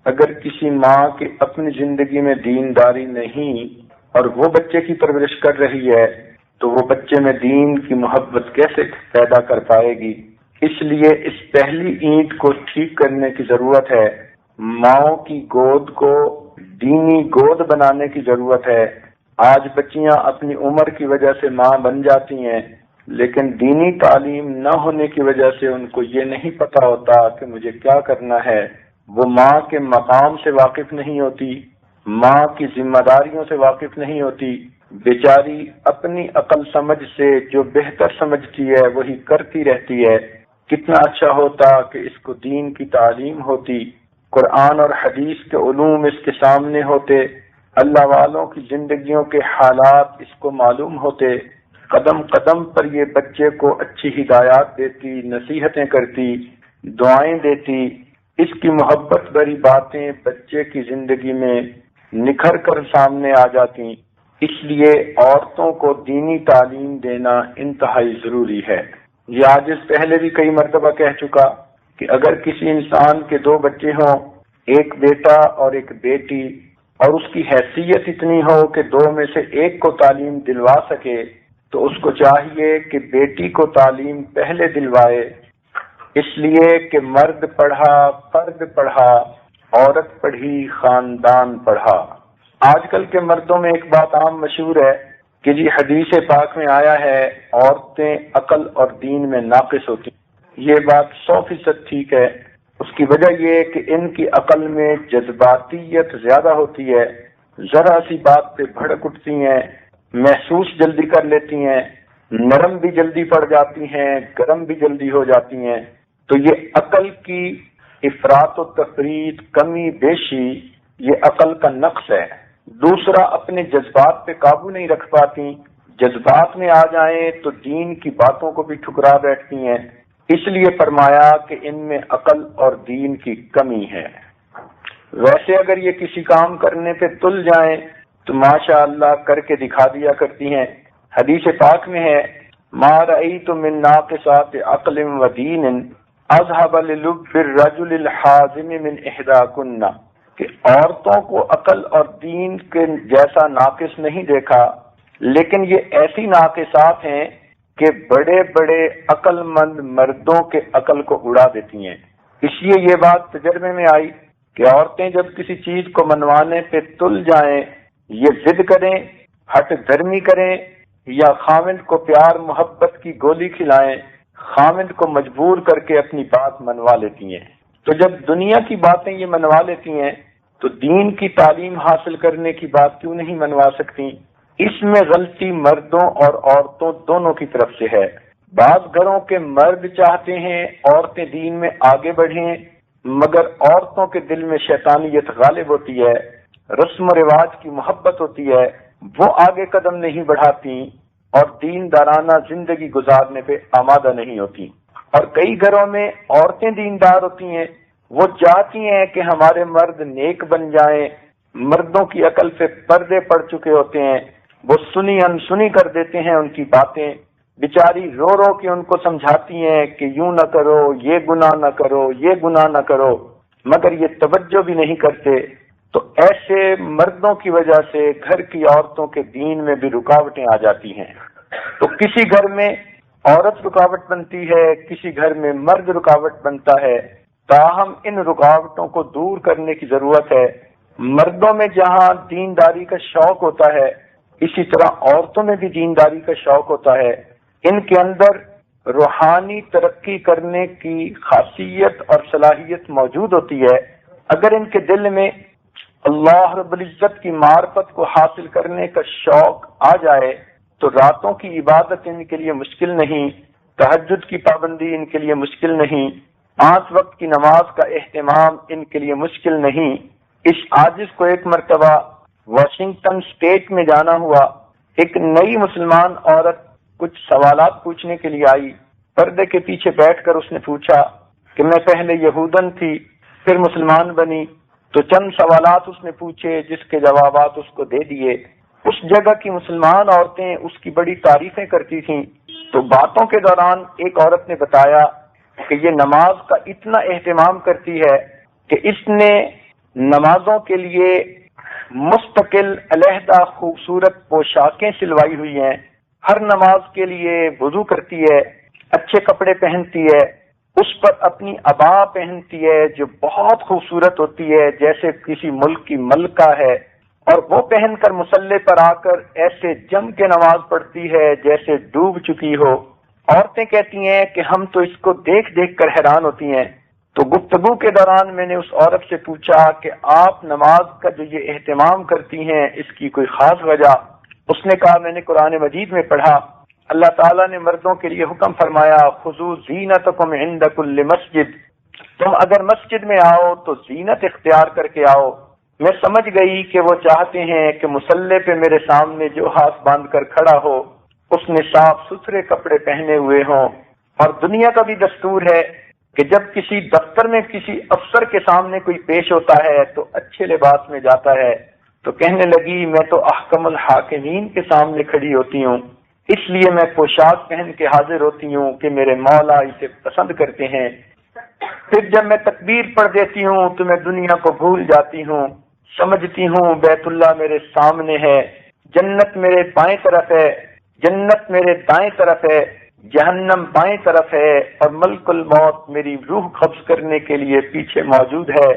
اگر کسی ماں کی اپنی زندگی میں دینداری نہیں اور وہ بچے کی پرورش کر رہی ہے تو وہ بچے میں دین کی محبت کیسے پیدا کر پائے گی؟ اس لیے اس پہلی اینٹ کو ٹھیک کرنے کی ضرورت ہے۔ ماؤں کی گود کو دینی گود بنانے کی ضرورت ہے۔ آج بچیاں اپنی عمر کی وجہ سے ماں بن جاتی ہیں، لیکن دینی تعلیم نہ ہونے کی وجہ سے ان کو یہ نہیں پتا ہوتا کہ مجھے کیا کرنا ہے۔ وہ ماں کے مقام سے واقف نہیں ہوتی، ماں کی ذمہ داریوں سے واقف نہیں ہوتی، بیچاری اپنی عقل سمجھ سے جو بہتر سمجھتی ہے وہی کرتی رہتی ہے۔ کتنا اچھا ہوتا کہ اس کو دین کی تعلیم ہوتی، قرآن اور حدیث کے علوم اس کے سامنے ہوتے، اللہ والوں کی زندگیوں کے حالات اس کو معلوم ہوتے، قدم قدم پر یہ بچے کو اچھی ہدایات دیتی، نصیحتیں کرتی، دعائیں دیتی۔ اس کی محبت بھری باتیں بچے کی زندگی میں نکھر کر سامنے آ جاتی۔ اس لیے عورتوں کو دینی تعلیم دینا انتہائی ضروری ہے۔ یہ آج اس پہلے بھی کئی مرتبہ کہہ چکا کہ اگر کسی انسان کے دو بچے ہوں، ایک بیٹا اور ایک بیٹی، اور اس کی حیثیت اتنی ہو کہ دو میں سے ایک کو تعلیم دلوا سکے، تو اس کو چاہیے کہ بیٹی کو تعلیم پہلے دلوائے، اس لیے کہ مرد پڑھا فرد پڑھا، عورت پڑھی خاندان پڑھا۔ آج کل کے مردوں میں ایک بات عام مشہور ہے کہ جی حدیث پاک میں آیا ہے عورتیں عقل اور دین میں ناقص ہوتی۔ یہ بات 100% ٹھیک ہے۔ اس کی وجہ یہ ہے کہ ان کی عقل میں جذباتیت زیادہ ہوتی ہے، ذرا سی بات پہ بھڑک اٹھتی ہیں، محسوس جلدی کر لیتی ہیں، نرم بھی جلدی پڑ جاتی ہیں، گرم بھی جلدی ہو جاتی ہیں۔ تو یہ عقل کی افراط و تفریط، کمی بیشی، یہ عقل کا نقص ہے۔ دوسرا، اپنے جذبات پہ قابو نہیں رکھ پاتی، جذبات میں آ جائیں تو دین کی باتوں کو بھی ٹھکرا بیٹھتی ہیں۔ اس لیے فرمایا کہ ان میں عقل اور دین کی کمی ہے۔ ویسے اگر یہ کسی کام کرنے پہ تل جائیں تو ماشاء اللہ کر کے دکھا دیا کرتی ہیں۔ حدیث پاک میں ہے ما رأیت من ناقصات عقل و دین اذهب للب الرجل الحازم من احداکن، کہ عورتوں کو عقل اور دین کے جیسا ناقص نہیں دیکھا، لیکن یہ ایسی ناقصات ہیں کہ بڑے بڑے عقل مند مردوں کے عقل کو اڑا دیتی ہیں۔ اس لیے یہ بات تجربے میں آئی کہ عورتیں جب کسی چیز کو منوانے پہ تل جائیں، یہ ضد کریں، ہٹ دھرمی کریں، یا خاوند کو پیار محبت کی گولی کھلائیں، خاوند کو مجبور کر کے اپنی بات منوا لیتی ہیں۔ تو جب دنیا کی باتیں یہ منوا لیتی ہیں تو دین کی تعلیم حاصل کرنے کی بات کیوں نہیں منوا سکتی؟ اس میں غلطی مردوں اور عورتوں دونوں کی طرف سے ہے۔ بعض گھروں کے مرد چاہتے ہیں عورتیں دین میں آگے بڑھیں، مگر عورتوں کے دل میں شیطانیت غالب ہوتی ہے، رسم و رواج کی محبت ہوتی ہے، وہ آگے قدم نہیں بڑھاتی اور دین دارانہ زندگی گزارنے پہ آمادہ نہیں ہوتی۔ اور کئی گھروں میں عورتیں دیندار ہوتی ہیں، وہ چاہتی ہیں کہ ہمارے مرد نیک بن جائیں، مردوں کی عقل سے پردے پڑ چکے ہوتے ہیں، وہ سنی انسنی کر دیتے ہیں ان کی باتیں، بیچاری رو رو کے ان کو سمجھاتی ہیں کہ یوں نہ کرو، یہ گناہ نہ کرو، یہ گناہ نہ کرو، مگر یہ توجہ بھی نہیں کرتے۔ تو ایسے مردوں کی وجہ سے گھر کی عورتوں کے دین میں بھی رکاوٹیں آ جاتی ہیں۔ تو کسی گھر میں عورت رکاوٹ بنتی ہے، کسی گھر میں مرد رکاوٹ بنتا ہے، تاہم ان رکاوٹوں کو دور کرنے کی ضرورت ہے۔ مردوں میں جہاں دینداری کا شوق ہوتا ہے، اسی طرح عورتوں میں بھی دینداری کا شوق ہوتا ہے۔ ان کے اندر روحانی ترقی کرنے کی خاصیت اور صلاحیت موجود ہوتی ہے۔ اگر ان کے دل میں اللہ رب العزت کی معرفت کو حاصل کرنے کا شوق آ جائے تو راتوں کی عبادت ان کے لیے مشکل نہیں، تہجد کی پابندی ان کے لیے مشکل نہیں، 5 وقت کی نماز کا اہتمام ان کے لیے مشکل نہیں۔ اس عاجز کو ایک مرتبہ واشنگٹن اسٹیٹ میں جانا ہوا، ایک نئی مسلمان عورت کچھ سوالات پوچھنے کے لیے آئی، پردے کے پیچھے بیٹھ کر اس نے پوچھا کہ میں پہلے یہودن تھی پھر مسلمان بنی، تو چند سوالات اس نے پوچھے جس کے جوابات اس کو دے دیے۔ اس جگہ کی مسلمان عورتیں اس کی بڑی تعریفیں کرتی تھیں، تو باتوں کے دوران ایک عورت نے بتایا کہ یہ نماز کا اتنا اہتمام کرتی ہے کہ اس نے نمازوں کے لیے مستقل علیحدہ خوبصورت پوشاکیں سلوائی ہوئی ہیں، ہر نماز کے لیے وضو کرتی ہے، اچھے کپڑے پہنتی ہے، اس پر اپنی عبا پہنتی ہے جو بہت خوبصورت ہوتی ہے جیسے کسی ملک کی ملکہ ہے، اور وہ پہن کر مصلی پر آ کر ایسے جم کے نماز پڑھتی ہے جیسے ڈوب چکی ہو۔ عورتیں کہتی ہیں کہ ہم تو اس کو دیکھ دیکھ کر حیران ہوتی ہیں۔ تو گفتگو کے دوران میں نے اس عورت سے پوچھا کہ آپ نماز کا جو یہ اہتمام کرتی ہیں اس کی کوئی خاص وجہ؟ اس نے کہا میں نے قرآن مجید میں پڑھا اللہ تعالیٰ نے مردوں کے لیے حکم فرمایا خذوا زینتکم عند کل مسجد، تم اگر مسجد میں آؤ تو زینت اختیار کر کے آؤ۔ میں سمجھ گئی کہ وہ چاہتے ہیں کہ مصلی پہ میرے سامنے جو ہاتھ باندھ کر کھڑا ہو اس نے صاف ستھرے کپڑے پہنے ہوئے ہوں۔ اور دنیا کا بھی دستور ہے کہ جب کسی دفتر میں کسی افسر کے سامنے کوئی پیش ہوتا ہے تو اچھے لباس میں جاتا ہے۔ تو کہنے لگی میں تو احکم الحاکمین کے سامنے کھڑی ہوتی ہوں، اس لیے میں پوشاک پہن کے حاضر ہوتی ہوں کہ میرے مولا اسے پسند کرتے ہیں۔ پھر جب میں تکبیر پڑھ دیتی ہوں تو میں دنیا کو بھول جاتی ہوں، سمجھتی ہوں بیت اللہ میرے سامنے ہے، جنت میرے بائیں طرف ہے، جنت میرے دائیں طرف ہے، جہنم بائیں طرف ہے، اور ملک الموت میری روح قبض کرنے کے لیے پیچھے موجود ہے،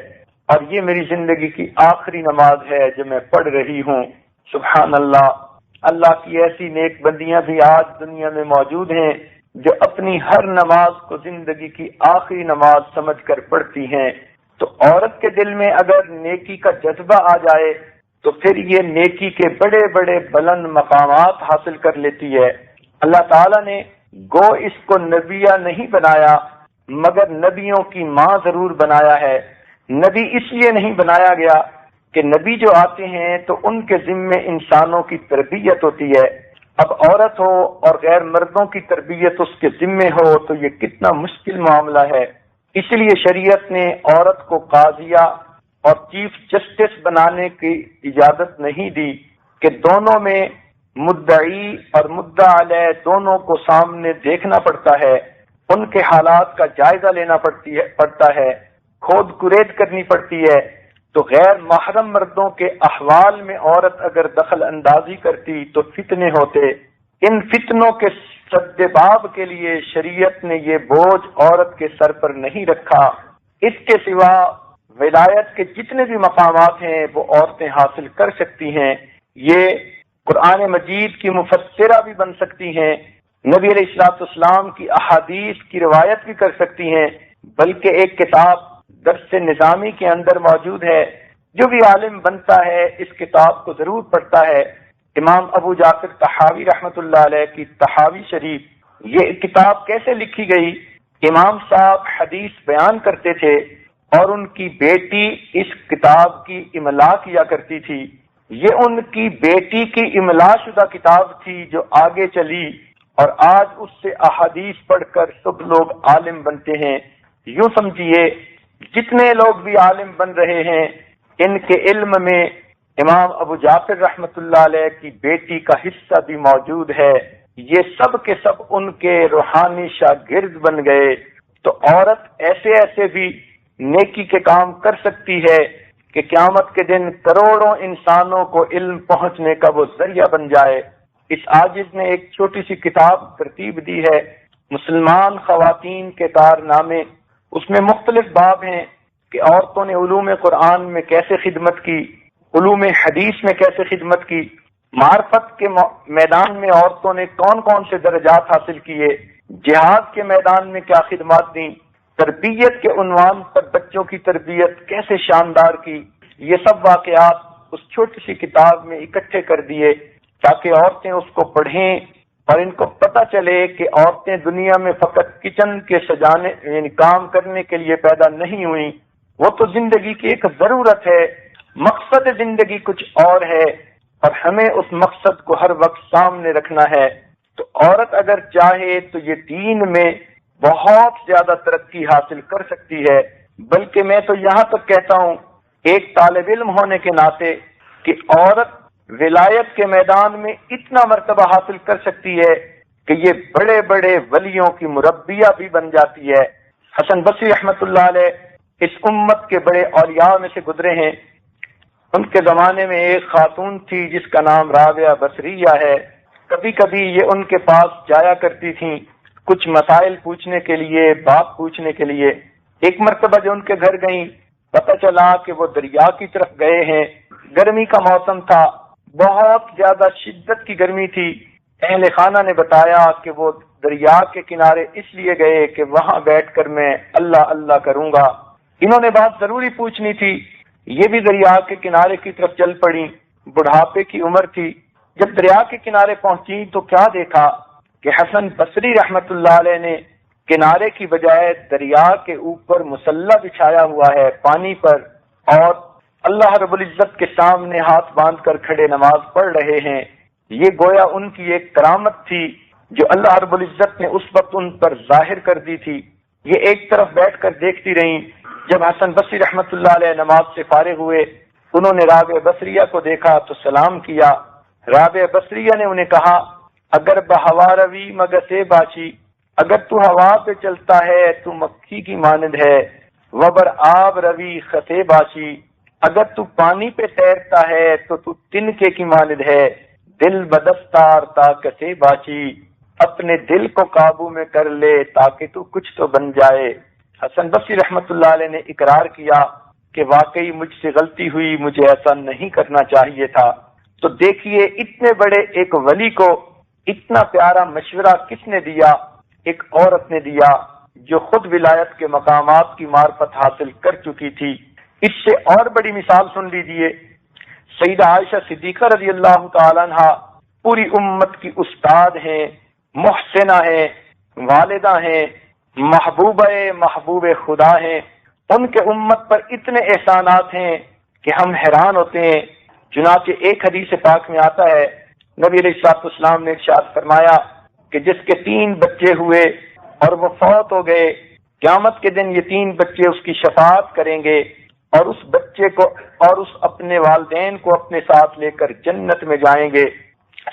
اور یہ میری زندگی کی آخری نماز ہے جو میں پڑھ رہی ہوں۔ سبحان اللہ، اللہ کی ایسی نیک بندیاں بھی آج دنیا میں موجود ہیں جو اپنی ہر نماز کو زندگی کی آخری نماز سمجھ کر پڑھتی ہیں۔ تو عورت کے دل میں اگر نیکی کا جذبہ آ جائے تو پھر یہ نیکی کے بڑے بڑے بلند مقامات حاصل کر لیتی ہے۔ اللہ تعالیٰ نے گو اس کو نبیہ نہیں بنایا مگر نبیوں کی ماں ضرور بنایا ہے۔ نبی اس لیے نہیں بنایا گیا کہ نبی جو آتے ہیں تو ان کے ذمے انسانوں کی تربیت ہوتی ہے، اب عورت ہو اور غیر مردوں کی تربیت اس کے ذمے ہو تو یہ کتنا مشکل معاملہ ہے۔ اس لیے شریعت نے عورت کو قاضیہ اور چیف جسٹس بنانے کی اجازت نہیں دی کہ دونوں میں مدعی اور مدعا علیہ دونوں کو سامنے دیکھنا پڑتا ہے، ان کے حالات کا جائزہ لینا پڑتا ہے، کھود کرید کرنی پڑتی ہے۔ تو غیر محرم مردوں کے احوال میں عورت اگر دخل اندازی کرتی تو فتنے ہوتے۔ ان فتنوں کے سدباب کے لیے شریعت نے یہ بوجھ عورت کے سر پر نہیں رکھا۔ اس کے سوا ولایت کے جتنے بھی مقامات ہیں وہ عورتیں حاصل کر سکتی ہیں، یہ قرآن مجید کی مفسرہ بھی بن سکتی ہیں، نبی علیہ الصلوۃ والسلام کی احادیث کی روایت بھی کر سکتی ہیں، بلکہ ایک کتاب درس نظامی کے اندر موجود ہے، جو بھی عالم بنتا ہے اس کتاب کو ضرور پڑھتا ہے۔ امام ابو جعفر طحاوی رحمۃ اللہ علیہ کی طحاوی شریف، یہ کتاب کیسے لکھی گئی؟ امام صاحب حدیث بیان کرتے تھے اور ان کی بیٹی اس کتاب کی املا کیا کرتی تھی۔ یہ ان کی بیٹی کی املا شدہ کتاب تھی جو آگے چلی اور آج اس سے احادیث پڑھ کر سب لوگ عالم بنتے ہیں۔ یوں سمجھیے جتنے لوگ بھی عالم بن رہے ہیں ان کے علم میں امام ابو جعفر رحمۃ اللہ علیہ کی بیٹی کا حصہ بھی موجود ہے، یہ سب کے سب ان کے روحانی شاگرد بن گئے۔ تو عورت ایسے ایسے بھی نیکی کے کام کر سکتی ہے کہ قیامت کے دن کروڑوں انسانوں کو علم پہنچنے کا وہ ذریعہ بن جائے۔ اس عاجز نے ایک چھوٹی سی کتاب ترتیب دی ہے، مسلمان خواتین کے کارنامے، اس میں مختلف باب ہیں کہ عورتوں نے علوم قرآن میں کیسے خدمت کی، علوم حدیث میں کیسے خدمت کی، معرفت کے میدان میں عورتوں نے کون کون سے درجات حاصل کیے، جہاد کے میدان میں کیا خدمات دیں، تربیت کے عنوان پر بچوں کی تربیت کیسے شاندار کی، یہ سب واقعات اس چھوٹی سی کتاب میں اکٹھے کر دیے تاکہ عورتیں اس کو پڑھیں اور ان کو پتہ چلے کہ عورتیں دنیا میں فقط کچن کے سجانے یعنی کام کرنے کے لیے پیدا نہیں ہوئیں، وہ تو زندگی کی ایک ضرورت ہے، مقصد زندگی کچھ اور ہے اور ہمیں اس مقصد کو ہر وقت سامنے رکھنا ہے۔ تو عورت اگر چاہے تو یہ دین میں بہت زیادہ ترقی حاصل کر سکتی ہے، بلکہ میں تو یہاں تک کہتا ہوں ایک طالب علم ہونے کے ناطے کہ عورت ولایت کے میدان میں اتنا مرتبہ حاصل کر سکتی ہے کہ یہ بڑے بڑے ولیوں کی مربیہ بھی بن جاتی ہے۔ حسن بصری رحمۃ اللہ علیہ اس امت کے بڑے اولیاء میں سے گزرے ہیں۔ ان کے زمانے میں ایک خاتون تھی جس کا نام رابعہ بصریہ ہے۔ کبھی کبھی یہ ان کے پاس جایا کرتی تھیں کچھ مسائل پوچھنے کے لیے، بات پوچھنے کے لیے۔ ایک مرتبہ جو ان کے گھر گئیں، پتہ چلا کہ وہ دریا کی طرف گئے ہیں۔ گرمی کا موسم تھا، بہت زیادہ شدت کی گرمی تھی۔ اہل خانہ نے بتایا کہ وہ دریا کے کنارے اس لیے گئے کہ وہاں بیٹھ کر میں اللہ اللہ کروں گا۔ انہوں نے بات ضروری پوچھنی تھی، یہ بھی دریا کے کنارے کی طرف چل پڑی۔ بڑھاپے کی عمر تھی۔ جب دریا کے کنارے پہنچی تو کیا دیکھا کہ حسن بصری رحمت اللہ علیہ نے کنارے کی بجائے دریا کے اوپر مصلی بچھایا ہوا ہے پانی پر، اور اللہ رب العزت کے سامنے ہاتھ باندھ کر کھڑے نماز پڑھ رہے ہیں۔ یہ گویا ان کی ایک کرامت تھی جو اللہ رب العزت نے اس وقت ان پر ظاہر کر دی تھی۔ یہ ایک طرف بیٹھ کر دیکھتی رہیں۔ جب حسن بصری رحمت اللہ علیہ نماز سے فارغ ہوئے، انہوں نے رابعہ بصریہ کو دیکھا تو سلام کیا۔ رابعہ بصریہ نے انہیں کہا، اگر بہوا روی مگسے باچی، اگر تو ہوا پہ چلتا ہے تو مکھی کی مانند ہے، وبر آب روی خسے باچی، اگر تو پانی پہ تیرتا ہے تو تنکے کی مانند ہے، دل بدستار تا کسے باچی، اپنے دل کو قابو میں کر لے تاکہ تو کچھ تو بن جائے۔ حسن بصری رحمت اللہ علیہ نے اقرار کیا کہ واقعی مجھ سے غلطی ہوئی، مجھے ایسا نہیں کرنا چاہیے تھا۔ تو دیکھیے اتنے بڑے ایک ولی کو اتنا پیارا مشورہ کس نے دیا؟ ایک عورت نے دیا جو خود ولایت کے مقامات کی معرفت حاصل کر چکی تھی۔ اس سے اور بڑی مثال سن لیجئے، سیدہ عائشہ صدیقہ رضی اللہ تعالیٰ عنہ پوری امت کی استاد ہیں، محسنہ ہیں، والدہ ہیں، محبوب خدا ہیں۔ ان کے امت پر اتنے احسانات ہیں کہ ہم حیران ہوتے ہیں۔ چنانچہ ایک حدیث پاک میں آتا ہے، نبی علیہ الصلوۃ والسلام نے ارشاد فرمایا کہ جس کے 3 بچے ہوئے اور وہ فوت ہو گئے، قیامت کے دن یہ 3 بچے اس کی شفاعت کریں گے اور اس بچے کو اور اس اپنے والدین کو اپنے ساتھ لے کر جنت میں جائیں گے۔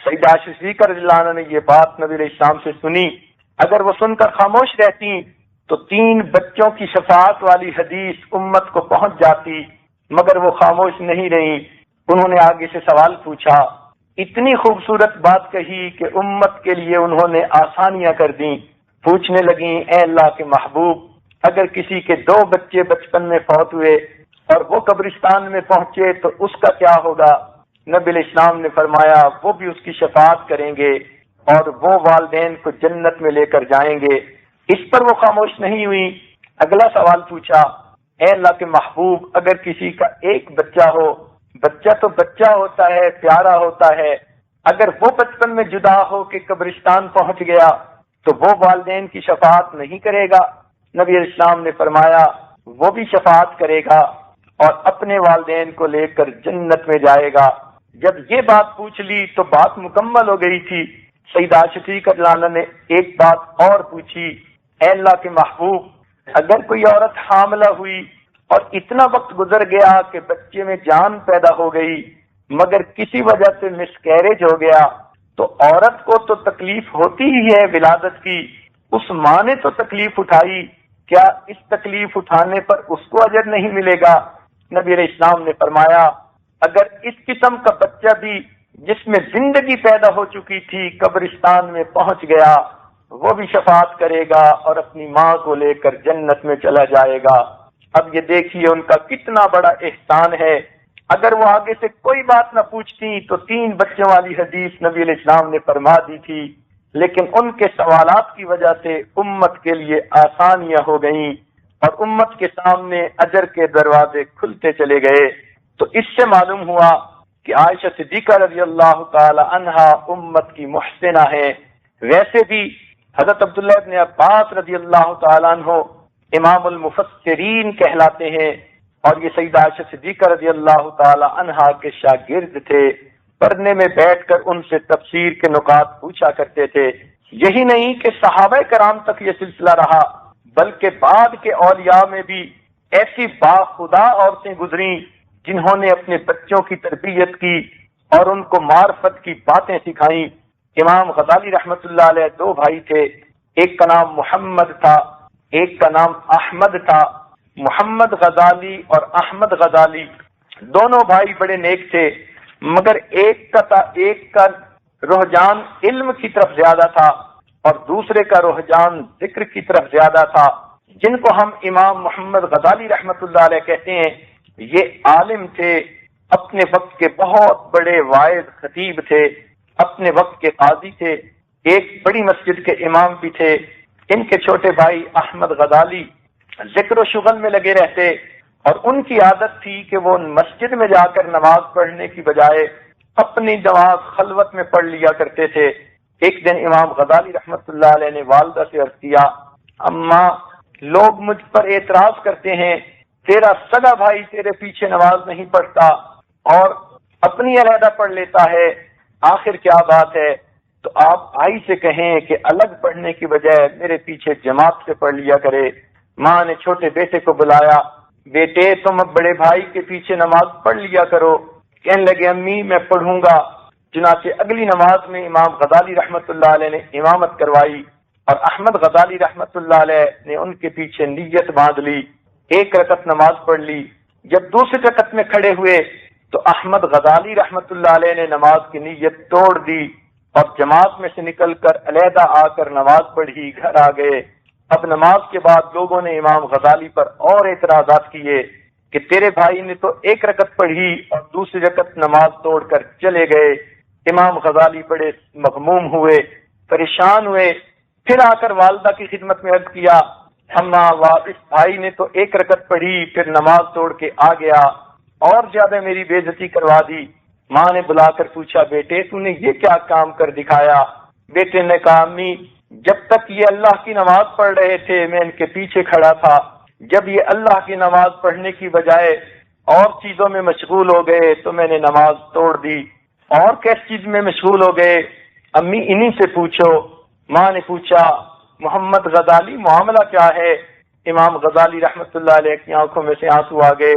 سیدہ عائشہ صدیقہ رضی اللہ عنہ نے یہ بات نبی علیہ السلام سے سنی۔ اگر وہ سن کر خاموش رہتی تو 3 بچوں کی شفاعت والی حدیث امت کو پہنچ جاتی، مگر وہ خاموش نہیں رہی۔ انہوں نے آگے سے سوال پوچھا، اتنی خوبصورت بات کہی کہ امت کے لیے انہوں نے آسانیاں کر دیں۔ پوچھنے لگیں، اے اللہ کے محبوب، اگر کسی کے 2 بچے بچپن میں فوت ہوئے اور وہ قبرستان میں پہنچے تو اس کا کیا ہوگا؟ نبی علیہ السلام نے فرمایا وہ بھی اس کی شفاعت کریں گے اور وہ والدین کو جنت میں لے کر جائیں گے۔ اس پر وہ خاموش نہیں ہوئی۔ اگلا سوال پوچھا، اے اللہ کے محبوب، اگر کسی کا 1 بچہ ہو، بچہ تو بچہ ہوتا ہے، پیارا ہوتا ہے، اگر وہ بچپن میں جدا ہو کے قبرستان پہنچ گیا تو وہ والدین کی شفاعت نہیں کرے گا؟ نبی علیہ السلام نے فرمایا وہ بھی شفاعت کرے گا اور اپنے والدین کو لے کر جنت میں جائے گا۔ جب یہ بات پوچھ لی تو بات مکمل ہو گئی تھی۔ سیدہ عائشہ صدیقہ رضی اللہ عنہا نے ایک بات اور پوچھی، اے اللہ کے محبوب، اگر کوئی عورت حاملہ ہوئی اور اتنا وقت گزر گیا کہ بچے میں جان پیدا ہو گئی مگر کسی وجہ سے مسکیریج ہو گیا، تو عورت کو تو تکلیف ہوتی ہی ہے ولادت کی، اس ماں نے تو تکلیف اٹھائی، کیا اس تکلیف اٹھانے پر اس کو اجر نہیں ملے گا؟ نبی علیہ السلام نے فرمایا اگر اس قسم کا بچہ بھی جس میں زندگی پیدا ہو چکی تھی قبرستان میں پہنچ گیا، وہ بھی شفاعت کرے گا اور اپنی ماں کو لے کر جنت میں چلا جائے گا۔ اب یہ دیکھیے ان کا کتنا بڑا احسان ہے۔ اگر وہ آگے سے کوئی بات نہ پوچھتی تو 3 بچوں والی حدیث نبی علیہ السلام نے فرما دی تھی، لیکن ان کے سوالات کی وجہ سے امت کے لیے آسانیاں ہو گئیں اور امت کے سامنے اجر کے دروازے کھلتے چلے گئے۔ تو اس سے معلوم ہوا کہ عائشہ صدیقہ رضی اللہ تعالی عنہا امت کی محسنہ ہے۔ ویسے بھی حضرت عبداللہ ابن عباس رضی اللہ تعالیٰ عنہ امام المفسرین کہلاتے ہیں اور یہ سیدہ عائشہ صدیقہ رضی اللہ تعالی عنہا کے شاگرد تھے۔ پڑھنے میں بیٹھ کر ان سے تفسیر کے نکات پوچھا کرتے تھے۔ یہی نہیں کہ صحابہ کرام تک یہ سلسلہ رہا بلکہ بعد کے اولیاء میں بھی ایسی باخدا عورتیں گزریں جنہوں نے اپنے بچوں کی تربیت کی اور ان کو معرفت کی باتیں سکھائیں۔ امام غزالی رحمت اللہ علیہ 2 بھائی تھے، ایک کا نام محمد تھا، ایک کا نام احمد تھا۔ محمد غزالی اور احمد غزالی دونوں بھائی بڑے نیک تھے، مگر ایک کا رجحان علم کی طرف زیادہ تھا اور دوسرے کا رجحان ذکر کی طرف زیادہ تھا۔ جن کو ہم امام محمد غزالی رحمت اللہ علیہ کہتے ہیں، یہ عالم تھے، اپنے وقت کے بہت بڑے واعظ خطیب تھے، اپنے وقت کے قاضی تھے، ایک بڑی مسجد کے امام بھی تھے۔ ان کے چھوٹے بھائی احمد غزالی ذکر و شغل میں لگے رہتے اور ان کی عادت تھی کہ وہ مسجد میں جا کر نماز پڑھنے کی بجائے اپنی نماز خلوت میں پڑھ لیا کرتے تھے۔ ایک دن امام غزالی رحمت اللہ علیہ نے والدہ سے عرض کیا، اماں لوگ مجھ پر اعتراض کرتے ہیں تیرا سگا بھائی تیرے پیچھے نماز نہیں پڑھتا اور اپنی علیحدہ پڑھ لیتا ہے، آخر کیا بات ہے؟ تو آپ بھائی سے کہیں کہ الگ پڑھنے کی بجائے میرے پیچھے جماعت سے پڑھ لیا کرے۔ ماں نے چھوٹے بیٹے کو بلایا، بیٹے تم اب بڑے بھائی کے پیچھے نماز پڑھ لیا کرو۔ کہنے لگے امی میں پڑھوں گا۔ چنانچہ اگلی نماز میں امام غزالی رحمت اللہ علیہ نے امامت کروائی اور احمد غزالی رحمت اللہ علیہ نے ان کے پیچھے نیت باندھ لی، ایک رکعت نماز پڑھ لی۔ جب دوسری رکعت میں کھڑے ہوئے تو احمد غزالی رحمت اللہ علیہ نے نماز کی نیت توڑ دی اور جماعت میں سے نکل کر علیحدہ آ کر نماز پڑھی، گھر آ گئے۔ اب نماز کے بعد لوگوں نے امام غزالی پر اور اعتراضات کیے کہ تیرے بھائی نے تو ایک رکعت پڑھی اور دوسری رکعت نماز توڑ کر چلے گئے۔ امام غزالی بڑے مغموم ہوئے، پریشان ہوئے، پھر آ کر والدہ کی خدمت میں عرض کیا، اماں اس بھائی نے تو ایک رکعت پڑھی پھر نماز توڑ کے آ گیا اور زیادہ میری بے عزتی کروا دی۔ ماں نے بلا کر پوچھا، بیٹے تو نے یہ کیا کام کر دکھایا؟ بیٹے نے کہا، امی جب تک یہ اللہ کی نماز پڑھ رہے تھے میں ان کے پیچھے کھڑا تھا، جب یہ اللہ کی نماز پڑھنے کی بجائے اور چیزوں میں مشغول ہو گئے تو میں نے نماز توڑ دی۔ اور کس چیز میں مشغول ہو گئے؟ امی انہی سے پوچھو۔ ماں نے پوچھا، محمد غزالی معاملہ کیا ہے؟ امام غزالی رحمت اللہ علیہ کی آنکھوں میں سے آنسو آ گئے۔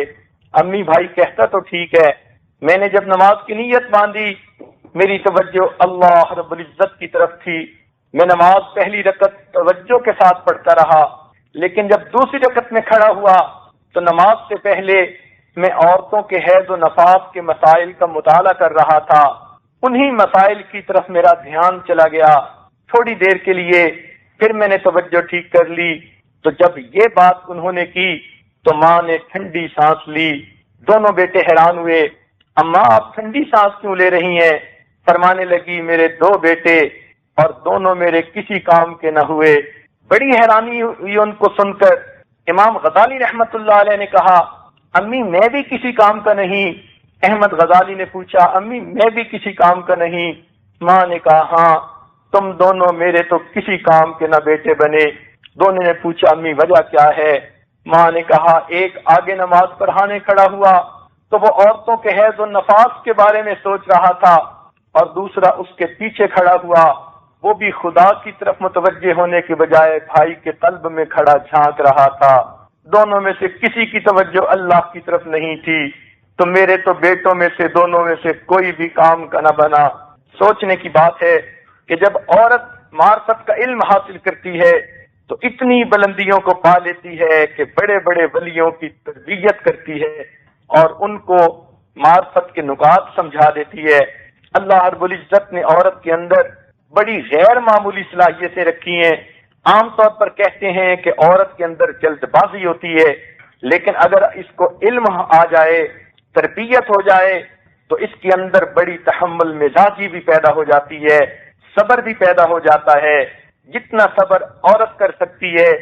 امی بھائی کہتا تو ٹھیک ہے، میں نے جب نماز کی نیت باندھی میری توجہ اللہ رب العزت کی طرف تھی، میں نماز پہلی رکعت توجہ کے ساتھ پڑھتا رہا، لیکن جب دوسری رکعت میں کھڑا ہوا تو نماز سے پہلے میں عورتوں کے حیض و نفاس کے مسائل کا مطالعہ کر رہا تھا، انہی مسائل کی طرف میرا دھیان چلا گیا تھوڑی دیر کے لیے، پھر میں نے توجہ ٹھیک کر لی۔ تو جب یہ بات انہوں نے کی تو ماں نے ٹھنڈی سانس لی۔ دونوں بیٹے حیران ہوئے، اماں آپ ٹھنڈی سانس کیوں لے رہی ہیں؟ فرمانے لگی، میرے دو بیٹے اور دونوں میرے کسی کام کے نہ ہوئے۔ بڑی حیرانی ہوئی ان کو سن کر۔ امام غزالی رحمت اللہ علیہ نے کہا، امی میں بھی کسی کام کا نہیں؟ احمد غزالی نے پوچھا، امی میں بھی کسی کام کا نہیں؟ ماں نے کہا، ہاں تم دونوں میرے تو کسی کام کے نہ بیٹے بنے۔ دونوں نے پوچھا، امی وجہ کیا ہے؟ ماں نے کہا، ایک آگے نماز پڑھانے کھڑا ہوا تو وہ عورتوں کے حیض و نفاس کے بارے میں سوچ رہا تھا، اور دوسرا اس کے پیچھے کھڑا ہوا وہ بھی خدا کی طرف متوجہ ہونے کے بجائے بھائی کے قلب میں کھڑا جھانک رہا تھا۔ دونوں میں سے کسی کی توجہ اللہ کی طرف نہیں تھی، تو میرے تو بیٹوں میں سے دونوں میں سے کوئی بھی کام کا نہ بنا۔ سوچنے کی بات ہے کہ جب عورت معرفت کا علم حاصل کرتی ہے تو اتنی بلندیوں کو پا لیتی ہے کہ بڑے بڑے ولیوں کی تربیت کرتی ہے اور ان کو معرفت کے نکات سمجھا دیتی ہے۔ اللہ رب العزت نے عورت کے اندر بڑی غیر معمولی صلاحیتیں رکھی ہیں۔ عام طور پر کہتے ہیں کہ عورت کے اندر جلد بازی ہوتی ہے، لیکن اگر اس کو علم آ جائے، تربیت ہو جائے، تو اس کے اندر بڑی تحمل مزاجی بھی پیدا ہو جاتی ہے، صبر بھی پیدا ہو جاتا ہے۔ جتنا صبر عورت کر سکتی ہے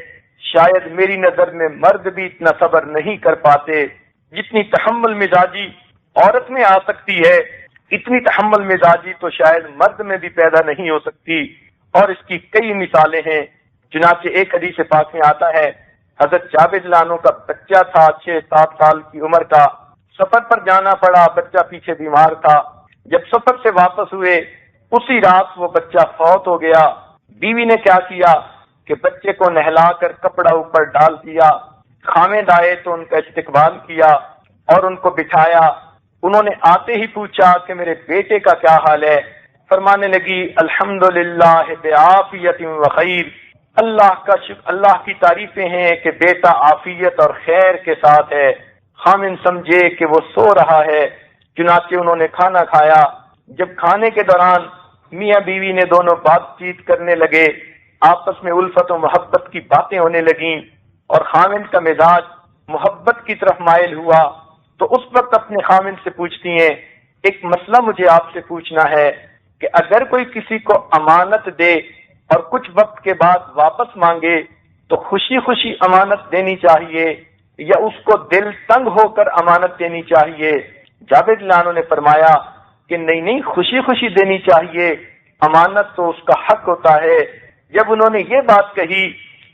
شاید میری نظر میں مرد بھی اتنا صبر نہیں کر پاتے۔ جتنی تحمل مزاجی عورت میں آ سکتی ہے اتنی تحمل مزاجی تو شاید مرد میں بھی پیدا نہیں ہو سکتی، اور اس کی کئی مثالیں ہیں۔ چنانچہ ایک حدیث پاک میں آتا ہے، حضرت جابر لانو کا بچہ تھا 6-7 سال کی عمر کا، سفر پر جانا پڑا، بچہ پیچھے بیمار تھا۔ جب سفر سے واپس ہوئے اسی رات وہ بچہ فوت ہو گیا۔ بیوی نے کیا کیا کہ بچے کو نہلا کر کپڑا اوپر ڈال دیا، خامد آئے تو ان کا استقبال کیا اور ان کو بٹھایا۔ انہوں نے آتے ہی پوچھا کہ میرے بیٹے کا کیا حال ہے؟ فرمانے لگی، الحمدللہ بعافیت و خیر، اللہ کی تعریفیں ہیں کہ بیٹا عافیت اور خیر کے ساتھ ہے، خامن سمجھے کہ وہ سو رہا ہے۔ چنانچہ انہوں نے کھانا کھایا۔ جب کھانے کے دوران میاں بیوی نے دونوں بات چیت کرنے لگے، آپس میں الفت و محبت کی باتیں ہونے لگیں اور خامن کا مزاج محبت کی طرف مائل ہوا، تو اس وقت اپنے خامن سے پوچھتی ہیں، ایک مسئلہ مجھے آپ سے پوچھنا ہے کہ اگر کوئی کسی کو امانت دے اور کچھ وقت کے بعد واپس مانگے تو خوشی خوشی امانت دینی چاہیے یا اس کو دل تنگ ہو کر امانت دینی چاہیے؟ جابر رضی اللہ عنہ نے فرمایا کہ نہیں، خوشی خوشی دینی چاہیے، امانت تو اس کا حق ہوتا ہے۔ جب انہوں نے یہ بات کہی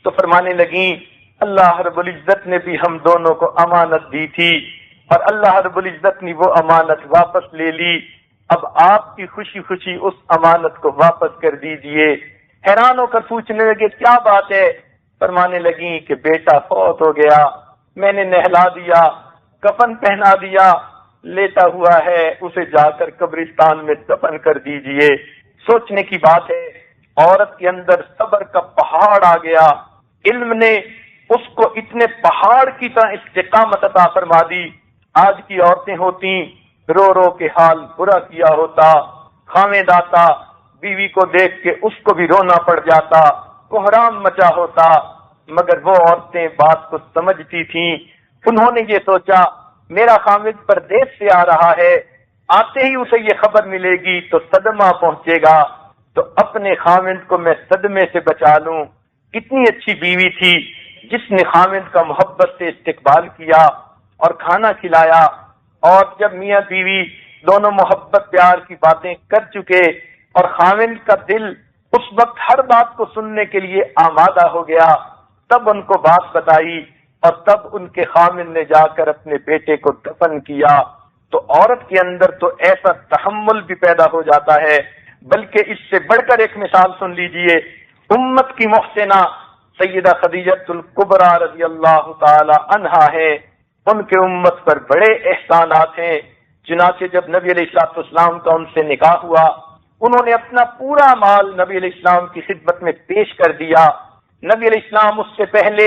تو فرمانے لگیں، اللہ رب العزت نے بھی ہم دونوں کو امانت دی تھی اور اللہ رب العزت نے وہ امانت واپس لے لی، اب آپ کی خوشی خوشی اس امانت کو واپس کر دیجئے۔ حیران ہو کر پوچھنے لگے کیا بات ہے؟ فرمانے لگیں کہ بیٹا فوت ہو گیا، میں نے نہلا دیا، کفن پہنا دیا، لیٹا ہوا ہے، اسے جا کر قبرستان میں دفن کر دیجئے۔ سوچنے کی بات ہے، عورت کے اندر صبر کا پہاڑ آ گیا، علم نے اس کو اتنے پہاڑ کی طرح استقامت عطا فرما دی۔ آج کی عورتیں ہوتی رو رو کے حال برا کیا ہوتا، خامد آتا، بیوی کو دیکھ کے اس کو بھی رونا پڑ جاتا، کوہرام مچا ہوتا، مگر وہ عورتیں بات کو سمجھتی تھیں۔ انہوں نے یہ سوچا میرا خامد پردیس سے آ رہا ہے، آتے ہی اسے یہ خبر ملے گی تو صدمہ پہنچے گا، تو اپنے خامد کو میں صدمے سے بچا لوں۔ کتنی اچھی بیوی تھی جس نے خامد کا محبت سے استقبال کیا اور کھانا کھلایا، اور جب میاں بیوی دونوں محبت پیار کی باتیں کر چکے اور خامد کا دل اس وقت ہر بات کو سننے کے لیے آمادہ ہو گیا، تب ان کو بات بتائی اور تب ان کے خامد نے جا کر اپنے بیٹے کو دفن کیا۔ تو عورت کے اندر تو ایسا تحمل بھی پیدا ہو جاتا ہے، بلکہ اس سے بڑھ کر ایک مثال سن لیجئے، امت کی محسنہ سیدہ خدیجہ الکبریٰ رضی اللہ تعالی عنہا ہے، ان کے امت پر بڑے احسانات ہیں۔ چنانچہ جب نبی علیہ الصلوۃ والسلام کا ان سے نکاح ہوا، انہوں نے اپنا پورا مال نبی علیہ السلام کی خدمت میں پیش کر دیا۔ نبی علیہ السلام اس سے پہلے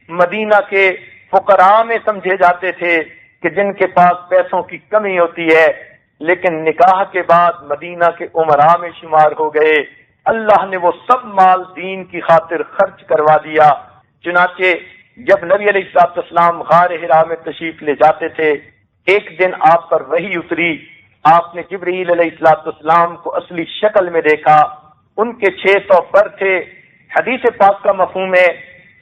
مدینہ کے فقراء میں سمجھے جاتے تھے کہ جن کے پاس پیسوں کی کمی ہوتی ہے، لیکن نکاح کے بعد مدینہ کے امراء میں شمار ہو گئے۔ اللہ نے وہ سب مال دین کی خاطر خرچ کروا دیا۔ چنانچہ جب نبی علیہ الصلوۃ والسلام غار حرا میں تشریف لے جاتے تھے، ایک دن آپ پر وحی اتری، آپ نے جبرائیل علیہ الصلوۃ والسلام کو اصلی شکل میں دیکھا، ان کے 600 پر تھے۔ حدیث پاک کا مفہوم ہے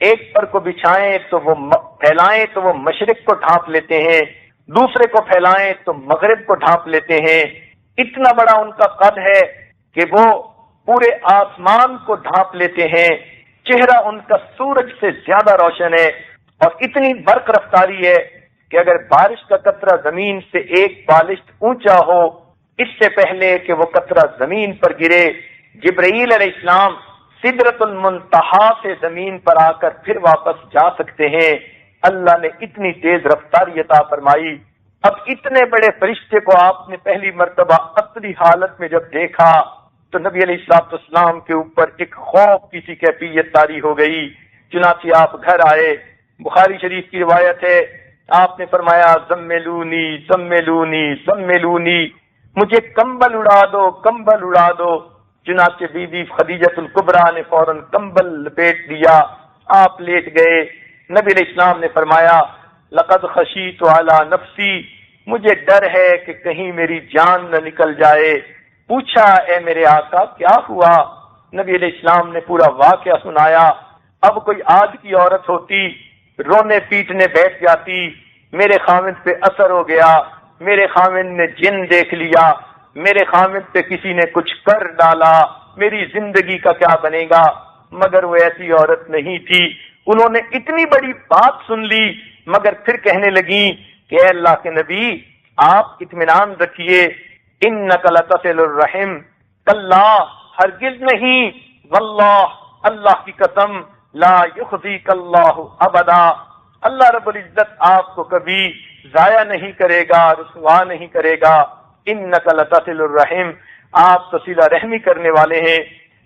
ایک پر کو بچھائیں تو وہ پھیلائیں تو وہ مشرق کو ڈھانپ لیتے ہیں، دوسرے کو پھیلائیں تو مغرب کو ڈھانپ لیتے ہیں۔ اتنا بڑا ان کا قد ہے کہ وہ پورے آسمان کو ڈھانپ لیتے ہیں، چہرہ ان کا سورج سے زیادہ روشن ہے، اور اتنی برق رفتاری ہے کہ اگر بارش کا قطرہ زمین سے ایک بالشت اونچا ہو، اس سے پہلے کہ وہ قطرہ زمین پر گرے، جبرائیل علیہ السلام سدرۃ المنتہا سے زمین پر آ کر پھر واپس جا سکتے ہیں۔ اللہ نے اتنی تیز رفتاری عطا فرمائی۔ اب اتنے بڑے فرشتے کو آپ نے پہلی مرتبہ اصلی حالت میں جب دیکھا تو نبی علیہ الصلوۃ والسلام کے اوپر ایک خوف کی سی کیفیت طاری ہو گئی۔ چنانچہ آپ گھر آئے، بخاری شریف کی روایت ہے، آپ نے فرمایا زملونی زملونی زملونی، مجھے کمبل اڑا دو، کمبل اڑا دو۔ چنانچہ بی بی خدیجہ الکبریٰ نے فوراً کمبل لپیٹ دیا، آپ لیٹ گئے۔ نبی علیہ السلام نے فرمایا لقد خشیت علی نفسی، مجھے ڈر ہے کہ کہیں میری جان نہ نکل جائے۔ پوچھا اے میرے آقا کیا ہوا؟ نبی علیہ السلام نے پورا واقعہ سنایا۔ اب کوئی آج کی عورت ہوتی رونے پیٹنے بیٹھ جاتی، میرے خامد پہ اثر ہو گیا، میرے خامد نے جن دیکھ لیا، میرے خامد پہ کسی نے کچھ کر ڈالا، میری زندگی کا کیا بنے گا؟ مگر وہ ایسی عورت نہیں تھی، انہوں نے اتنی بڑی بات سن لی مگر پھر کہنے لگیں کہ اے اللہ کے نبی آپ اطمینان رکھیے، انک لتصل الرحم، کلا ہرگز نہیں، واللہ اللہ کی قسم، لا یخزیک اللہ ابدا، اللہ رب العزت آپ کو کبھی ضائع نہیں کرے گا، رسوا نہیں کرے گا۔ انک لتصل الرحم، آپ تو صلہ رحمی کرنے والے ہیں۔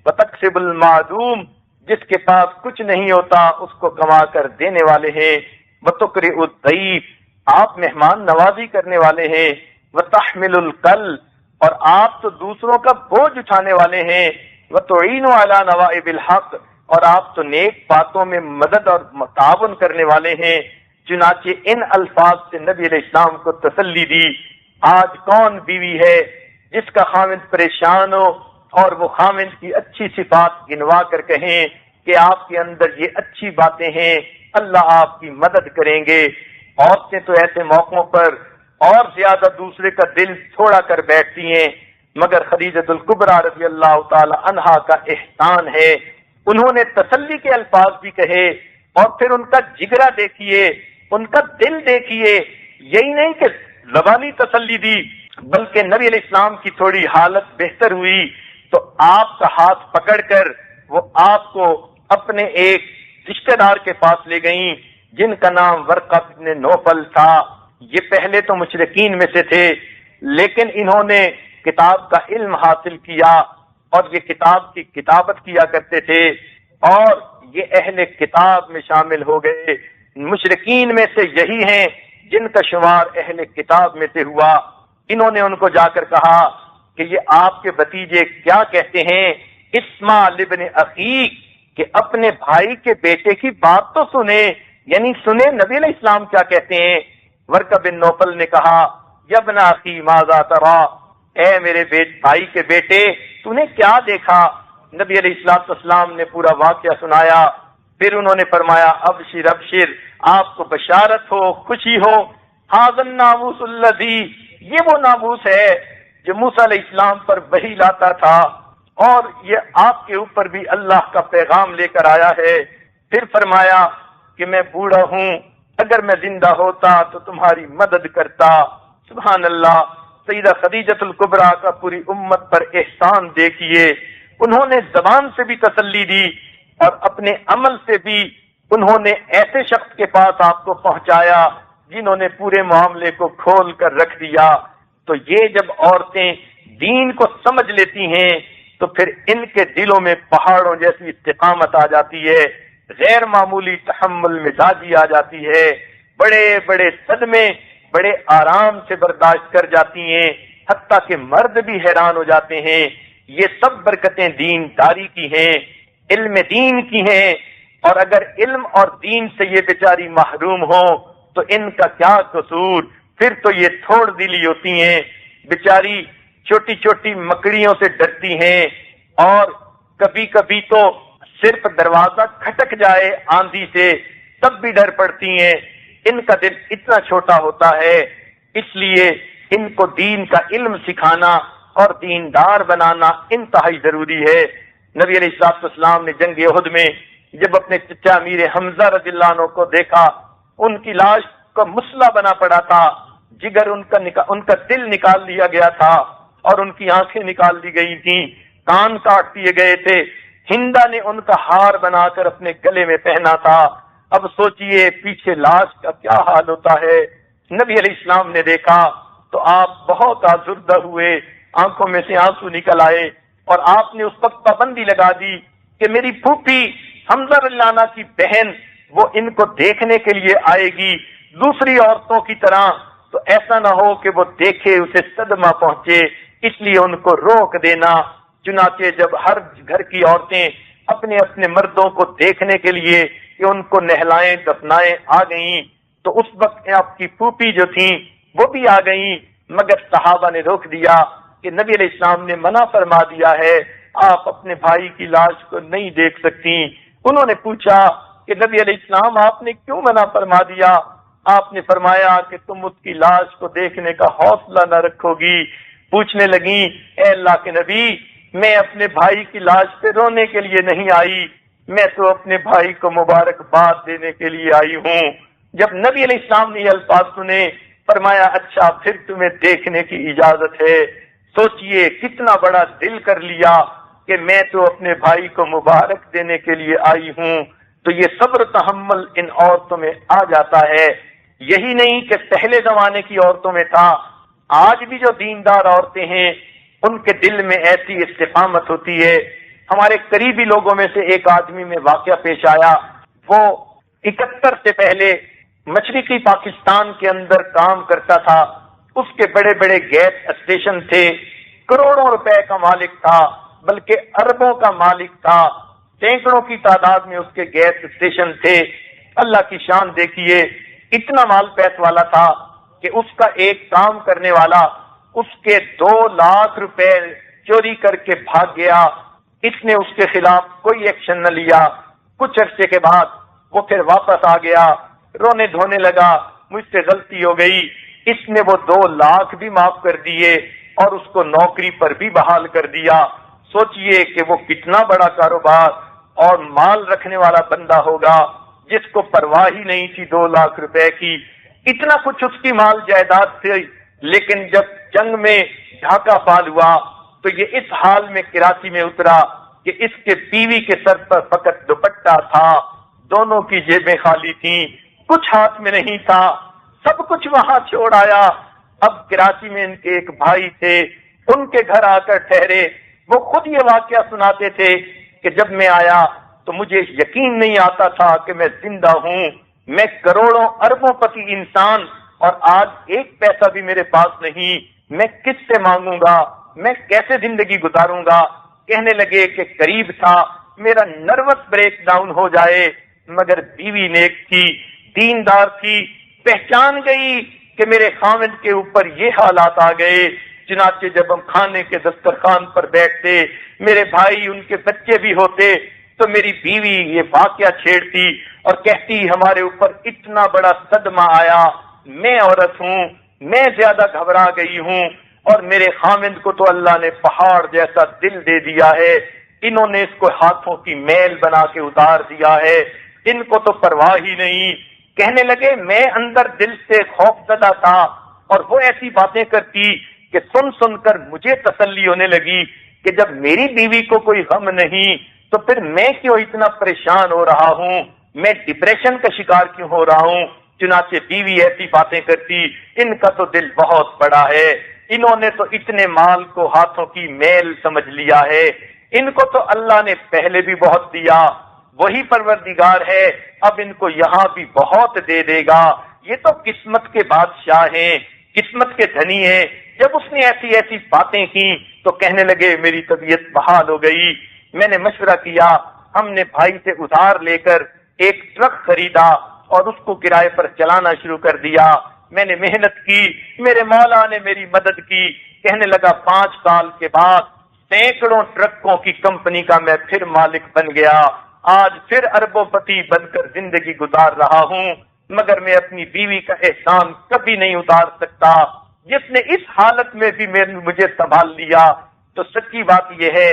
وتکسب المعدوم، جس کے پاس کچھ نہیں ہوتا اس کو کما کر دینے والے ہیں، وتقرئ الضیف، آپ مہمان نوازی کرنے والے ہیں، وتحمل الکل، اور آپ تو دوسروں کا بوجھ اٹھانے والے ہیں، وتعین علی نوائب الحق، اور آپ تو نیک باتوں میں مدد اور تعاون کرنے والے ہیں۔ چنانچہ ان الفاظ سے نبی علیہ السلام کو تسلی دی۔ آج کون بیوی ہے جس کا خاوند پریشان ہو اور وہ خاوند کی اچھی صفات گنوا کر کہیں کہ آپ کے اندر یہ اچھی باتیں ہیں، اللہ آپ کی مدد کریں گے۔ عورتیں تو ایسے موقعوں پر اور زیادہ دوسرے کا دل چھوڑا کر بیٹھتی ہیں، مگر خدیجہ الکبریٰ رضی اللہ تعالی عنہا کا احسان ہے، انہوں نے تسلی کے الفاظ بھی کہے اور پھر ان کا جگرا دیکھیے، ان کا دل دیکھیے، یہی نہیں کہ زبانی تسلی دی بلکہ نبی علیہ السلام کی تھوڑی حالت بہتر ہوئی تو آپ کا ہاتھ پکڑ کر وہ آپ کو اپنے ایک رشتہ دار کے پاس لے گئیں جن کا نام ورقہ بن نوفل تھا۔ یہ پہلے تو مشرکین میں سے تھے، لیکن انہوں نے کتاب کا علم حاصل کیا اور یہ کتاب کی کتابت کیا کرتے تھے اور یہ اہل کتاب میں شامل ہو گئے۔ مشرکین میں سے یہی ہیں جن کا شمار اہل کتاب میں سے ہوا۔ انہوں نے ان کو جا کر کہا کہ یہ آپ کے بھتیجے کیا کہتے ہیں، اسمع لابن اخیک، کہ اپنے بھائی کے بیٹے کی بات تو سنے، یعنی سنے نبی علیہ السلام کیا کہتے ہیں۔ ورقہ بن نوفل نے کہا، یا ابن اخی ماذا ترى، اے میرے بھائی کے بیٹے تو نے کیا دیکھا۔ نبی علیہ السلام نے پورا واقعہ سنایا، پھر انہوں نے فرمایا، ابشر ابشر، آپ کو بشارت ہو، خوشی ہو، ھذا الناموس الذی، یہ وہ ناموس ہے جو موسیٰ علیہ السلام پر وحی لاتا تھا اور یہ آپ کے اوپر بھی اللہ کا پیغام لے کر آیا ہے۔ پھر فرمایا کہ میں بوڑھا ہوں، اگر میں زندہ ہوتا تو تمہاری مدد کرتا۔ سبحان اللہ، سیدہ خدیجہ الکبریٰ کا پوری امت پر احسان دیکھیے، انہوں نے زبان سے بھی تسلی دی اور اپنے عمل سے بھی انہوں نے ایسے شخص کے پاس آپ کو پہنچایا جنہوں نے پورے معاملے کو کھول کر رکھ دیا۔ تو یہ جب عورتیں دین کو سمجھ لیتی ہیں تو پھر ان کے دلوں میں پہاڑوں جیسی استقامت آ جاتی ہے، غیر معمولی تحمل مزاجی آ جاتی ہے، بڑے بڑے صدمے بڑے آرام سے برداشت کر جاتی ہیں، حتیٰ کہ مرد بھی حیران ہو جاتے ہیں۔ یہ سب برکتیں دین داری کی ہیں، علم دین کی ہیں، اور اگر علم اور دین سے یہ بیچاری محروم ہوں تو ان کا کیا قصور، پھر تو یہ تھوڑ دلی ہوتی ہیں، بیچاری چھوٹی چھوٹی مکڑیوں سے ڈرتی ہیں اور کبھی کبھی تو صرف دروازہ کھٹک جائے آندھی سے تب بھی ڈر پڑتی ہیں، ان کا دل اتنا چھوٹا ہوتا ہے۔ اس لیے ان کو دین کا علم سکھانا اور دیندار بنانا انتہائی ضروری ہے۔ نبی علیہ السلام نے جنگ احد میں جب اپنے چچا امیر حمزہ رضی اللہ عنہ کو دیکھا، ان کی لاش کا مسلح بنا پڑا تھا، جگر ان کا دل نکال لیا گیا تھا اور ان کی آنکھیں نکال دی گئی تھیں، کان کاٹ دیے گئے تھے، ہندا نے ان کا ہار بنا کر اپنے گلے میں پہنا تھا۔ اب سوچئے پیچھے لاش کا کیا حال ہوتا ہے۔ نبی علیہ السلام نے دیکھا تو آپ بہت آزردہ ہوئے، آنکھوں میں سے آنسو نکل آئے اور آپ نے اس وقت پابندی لگا دی کہ میری پھوپھی حمزہ رضی اللہ عنہ کی بہن وہ ان کو دیکھنے کے لیے آئے گی دوسری عورتوں کی طرح، تو ایسا نہ ہو کہ وہ دیکھے اسے صدمہ پہنچے، اس لیے ان کو روک دینا۔ چنانچہ جب ہر گھر کی عورتیں اپنے اپنے مردوں کو دیکھنے کے لیے کہ ان کو نہلائیں دفنائیں آ گئیں تو اس وقت آپ کی پھوپھی جو تھیں وہ بھی آ گئیں، مگر صحابہ نے روک دیا کہ نبی علیہ السلام نے منع فرما دیا ہے، آپ اپنے بھائی کی لاش کو نہیں دیکھ سکتی۔ انہوں نے پوچھا کہ نبی علیہ السلام آپ نے کیوں منع فرما دیا؟ آپ نے فرمایا کہ تم اس کی لاش کو دیکھنے کا حوصلہ نہ رکھو گی۔ پوچھنے لگیں، اے اللہ کے نبی، میں اپنے بھائی کی لاش پہ رونے کے لیے نہیں آئی، میں تو اپنے بھائی کو مبارکباد دینے کے لیے آئی ہوں۔ جب نبی علیہ السلام نے یہ الفاظ سنے، فرمایا اچھا پھر تمہیں دیکھنے کی اجازت ہے۔ سوچئے کتنا بڑا دل کر لیا کہ میں تو اپنے بھائی کو مبارک دینے کے لیے آئی ہوں۔ تو یہ صبر تحمل ان عورتوں میں آ جاتا ہے۔ یہی نہیں کہ پہلے زمانے کی عورتوں میں تھا، آج بھی جو دیندار عورتیں ہیں ان کے دل میں ایسی استقامت ہوتی ہے۔ ہمارے قریبی لوگوں میں سے ایک آدمی میں واقعہ پیش آیا، وہ 71 سے پہلے مشرقی پاکستان کے اندر کام کرتا تھا، اس کے بڑے بڑے گیس اسٹیشن تھے، کروڑوں روپے کا مالک تھا، بلکہ اربوں کا مالک تھا، سینکڑوں کی تعداد میں اس کے گیس اسٹیشن تھے۔ اللہ کی شان دیکھیے، اتنا مال پیس والا تھا کہ اس کا ایک کام کرنے والا اس کے 2 لاکھ روپے چوری کر کے بھاگ گیا۔ اس نے اس کے خلاف کوئی ایکشن نہ لیا۔ کچھ عرصے کے بعد وہ پھر واپس آ گیا، رونے دھونے لگا، مجھ سے غلطی ہو گئی۔ اس نے وہ 2 لاکھ بھی معاف کر دیے اور اس کو نوکری پر بھی بحال کر دیا۔ سوچئے کہ وہ کتنا بڑا کاروبار اور مال رکھنے والا بندہ ہوگا جس کو پرواہ ہی نہیں تھی 2 لاکھ روپے کی۔ اتنا کچھ اس کی مال جائیداد تھی، لیکن جب جنگ میں ڈھاکہ فال ہوا تو یہ اس حال میں کراچی میں اترا کہ اس کے بیوی کے سر پر فقط دوپٹہ تھا، دونوں کی جیبیں خالی تھیں، کچھ ہاتھ میں نہیں تھا، سب کچھ وہاں چھوڑ آیا۔ اب کراچی میں ان کے ایک بھائی تھے، ان کے گھر آ کر ٹھہرے، وہ خود یہ واقعہ سناتے تھے کہ جب میں آیا تو مجھے یقین نہیں آتا تھا کہ میں زندہ ہوں، میں کروڑوں اربوں پتی انسان اور آج ایک پیسہ بھی میرے پاس نہیں، میں کس سے مانگوں گا، میں کیسے زندگی گزاروں گا۔ کہنے لگے کہ قریب تھا میرا نروس بریک ڈاؤن ہو جائے، مگر بیوی نیک تھی، دیندار تھی، پہچان گئی کہ میرے خاوند کے اوپر یہ حالات آ گئے۔ چنانچہ جب ہم کھانے کے دسترخوان پر بیٹھتے، میرے بھائی ان کے بچے بھی ہوتے، تو میری بیوی یہ واقعہ چھیڑتی اور کہتی ہمارے اوپر اتنا بڑا صدمہ آیا، میں عورت ہوں، میں زیادہ گھبرا گئی ہوں، اور میرے خاوند کو تو اللہ نے پہاڑ جیسا دل دے دیا ہے، انہوں نے اس کو ہاتھوں کی میل بنا کے اتار دیا ہے، ان کو تو پرواہ ہی نہیں۔ کہنے لگے میں اندر دل سے خوف زدہ تھا، اور وہ ایسی باتیں کرتی کہ سن سن کر مجھے تسلی ہونے لگی کہ جب میری بیوی کو کوئی غم نہیں تو پھر میں کیوں اتنا پریشان ہو رہا ہوں، میں ڈپریشن کا شکار کیوں ہو رہا ہوں۔ چنانچہ بیوی ایسی باتیں کرتی، ان کا تو دل بہت بڑا ہے، انہوں نے تو اتنے مال کو ہاتھوں کی میل سمجھ لیا ہے، ان کو تو اللہ نے پہلے بھی بہت دیا، وہی پروردگار ہے، اب ان کو یہاں بھی بہت دے دے گا، یہ تو قسمت کے بادشاہ ہیں، قسمت کے دھنی ہیں۔ جب اس نے ایسی ایسی باتیں کی تو کہنے لگے میری طبیعت بحال ہو گئی۔ میں نے مشورہ کیا، ہم نے بھائی سے ادھار لے کر ایک ٹرک خریدا اور اس کو کرائے پر چلانا شروع کر دیا۔ میں نے محنت کی، میرے مولا نے میری مدد کی۔ کہنے لگا 5 سال کے بعد سینکڑوں ٹرکوں کی کمپنی کا میں پھر مالک بن گیا، آج پھر اربوں پتی بن کر زندگی گزار رہا ہوں، مگر میں اپنی بیوی کا احسان کبھی نہیں اتار سکتا، جس نے اس حالت میں بھی مجھے سنبھال لیا۔ تو سچی بات یہ ہے،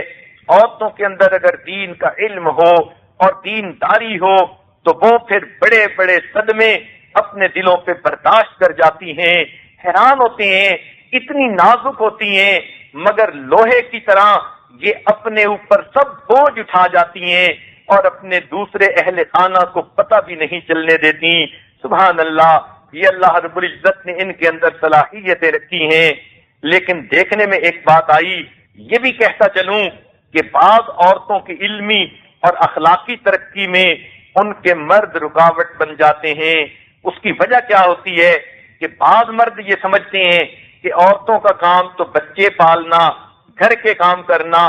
عورتوں کے اندر اگر دین کا علم ہو اور دینداری ہو تو وہ پھر بڑے بڑے صدمے اپنے دلوں پہ برداشت کر جاتی ہیں، حیران ہوتے ہیں، اتنی نازک ہوتی ہیں، مگر لوہے کی طرح یہ اپنے اوپر سب بوجھ اٹھا جاتی ہیں اور اپنے دوسرے اہل خانہ کو پتہ بھی نہیں چلنے دیتی۔ سبحان اللہ، یہ اللہ رب العزت نے ان کے اندر صلاحیتیں رکھی ہیں۔ لیکن دیکھنے میں ایک بات آئی، یہ بھی کہتا چلوں کہ بعض عورتوں کی علمی اور اخلاقی ترقی میں ان کے مرد رکاوٹ بن جاتے ہیں۔ اس کی وجہ کیا ہوتی ہے کہ بعض مرد یہ سمجھتے ہیں کہ عورتوں کا کام تو بچے پالنا، گھر کے کام کرنا،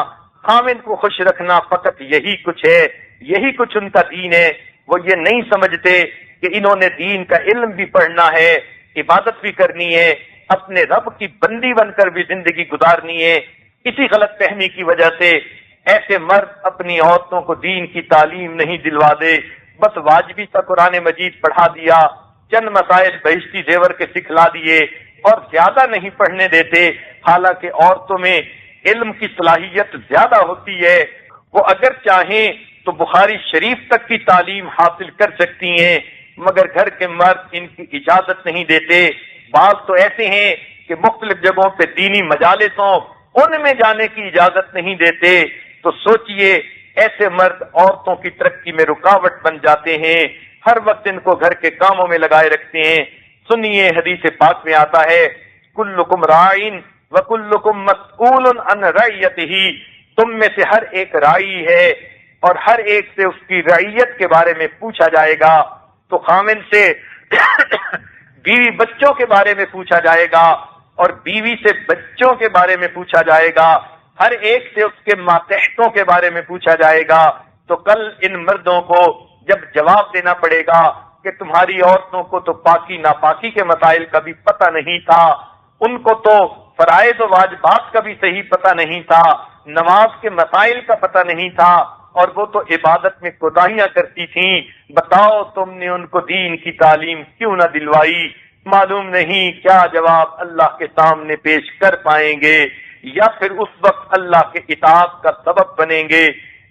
خاوند کو خوش رکھنا، فقط یہی کچھ ہے، یہی کچھ ان کا دین ہے۔ وہ یہ نہیں سمجھتے کہ انہوں نے دین کا علم بھی پڑھنا ہے، عبادت بھی کرنی ہے، اپنے رب کی بندی بن کر بھی زندگی گزارنی ہے۔ اسی غلط فہمی کی وجہ سے ایسے مرد اپنی عورتوں کو دین کی تعلیم نہیں دلوا دے، بس واجبی سا قرآن مجید پڑھا دیا، چند مسائل بہشتی زیور کے سکھلا دیے اور زیادہ نہیں پڑھنے دیتے، حالانکہ عورتوں میں علم کی صلاحیت زیادہ ہوتی ہے، وہ اگر چاہیں تو بخاری شریف تک کی تعلیم حاصل کر سکتی ہیں، مگر گھر کے مرد ان کی اجازت نہیں دیتے۔ بعض تو ایسے ہیں کہ مختلف جگہوں پہ دینی مجالس ہوں، ان میں جانے کی اجازت نہیں دیتے۔ تو سوچئے ایسے مرد عورتوں کی ترقی میں رکاوٹ بن جاتے ہیں، ہر وقت ان کو گھر کے کاموں میں لگائے رکھتے ہیں۔ سنیے حدیث پاک میں آتا ہے کلکم راعٍ وکلکم مسئول عن رعیتہ، تم میں سے ہر ایک رائی ہے اور ہر ایک سے اس کی رعیت کے بارے میں پوچھا جائے گا. تو خامن سے بیوی بچوں کے بارے میں پوچھا جائے گا اور بیوی سے بچوں کے بارے میں پوچھا جائے گا. ہر ایک سے اس کے ماتحتوں کے بارے میں پوچھا جائے گا. تو کل ان مردوں کو جب جواب دینا پڑے گا کہ تمہاری عورتوں کو تو پاکی ناپاکی کے مسائل کا بھی پتہ نہیں تھا، ان کو تو فرائض و واجبات کا بھی صحیح پتہ نہیں تھا، نماز کے مسائل کا پتہ نہیں تھا، اور وہ تو عبادت میں کوتاہیاں کرتی تھیں، بتاؤ تم نے ان کو دین کی تعلیم کیوں نہ دلوائی؟ معلوم نہیں کیا جواب اللہ کے سامنے پیش کر پائیں گے، یا پھر اس وقت اللہ کے اطاعت کا سبب بنیں گے.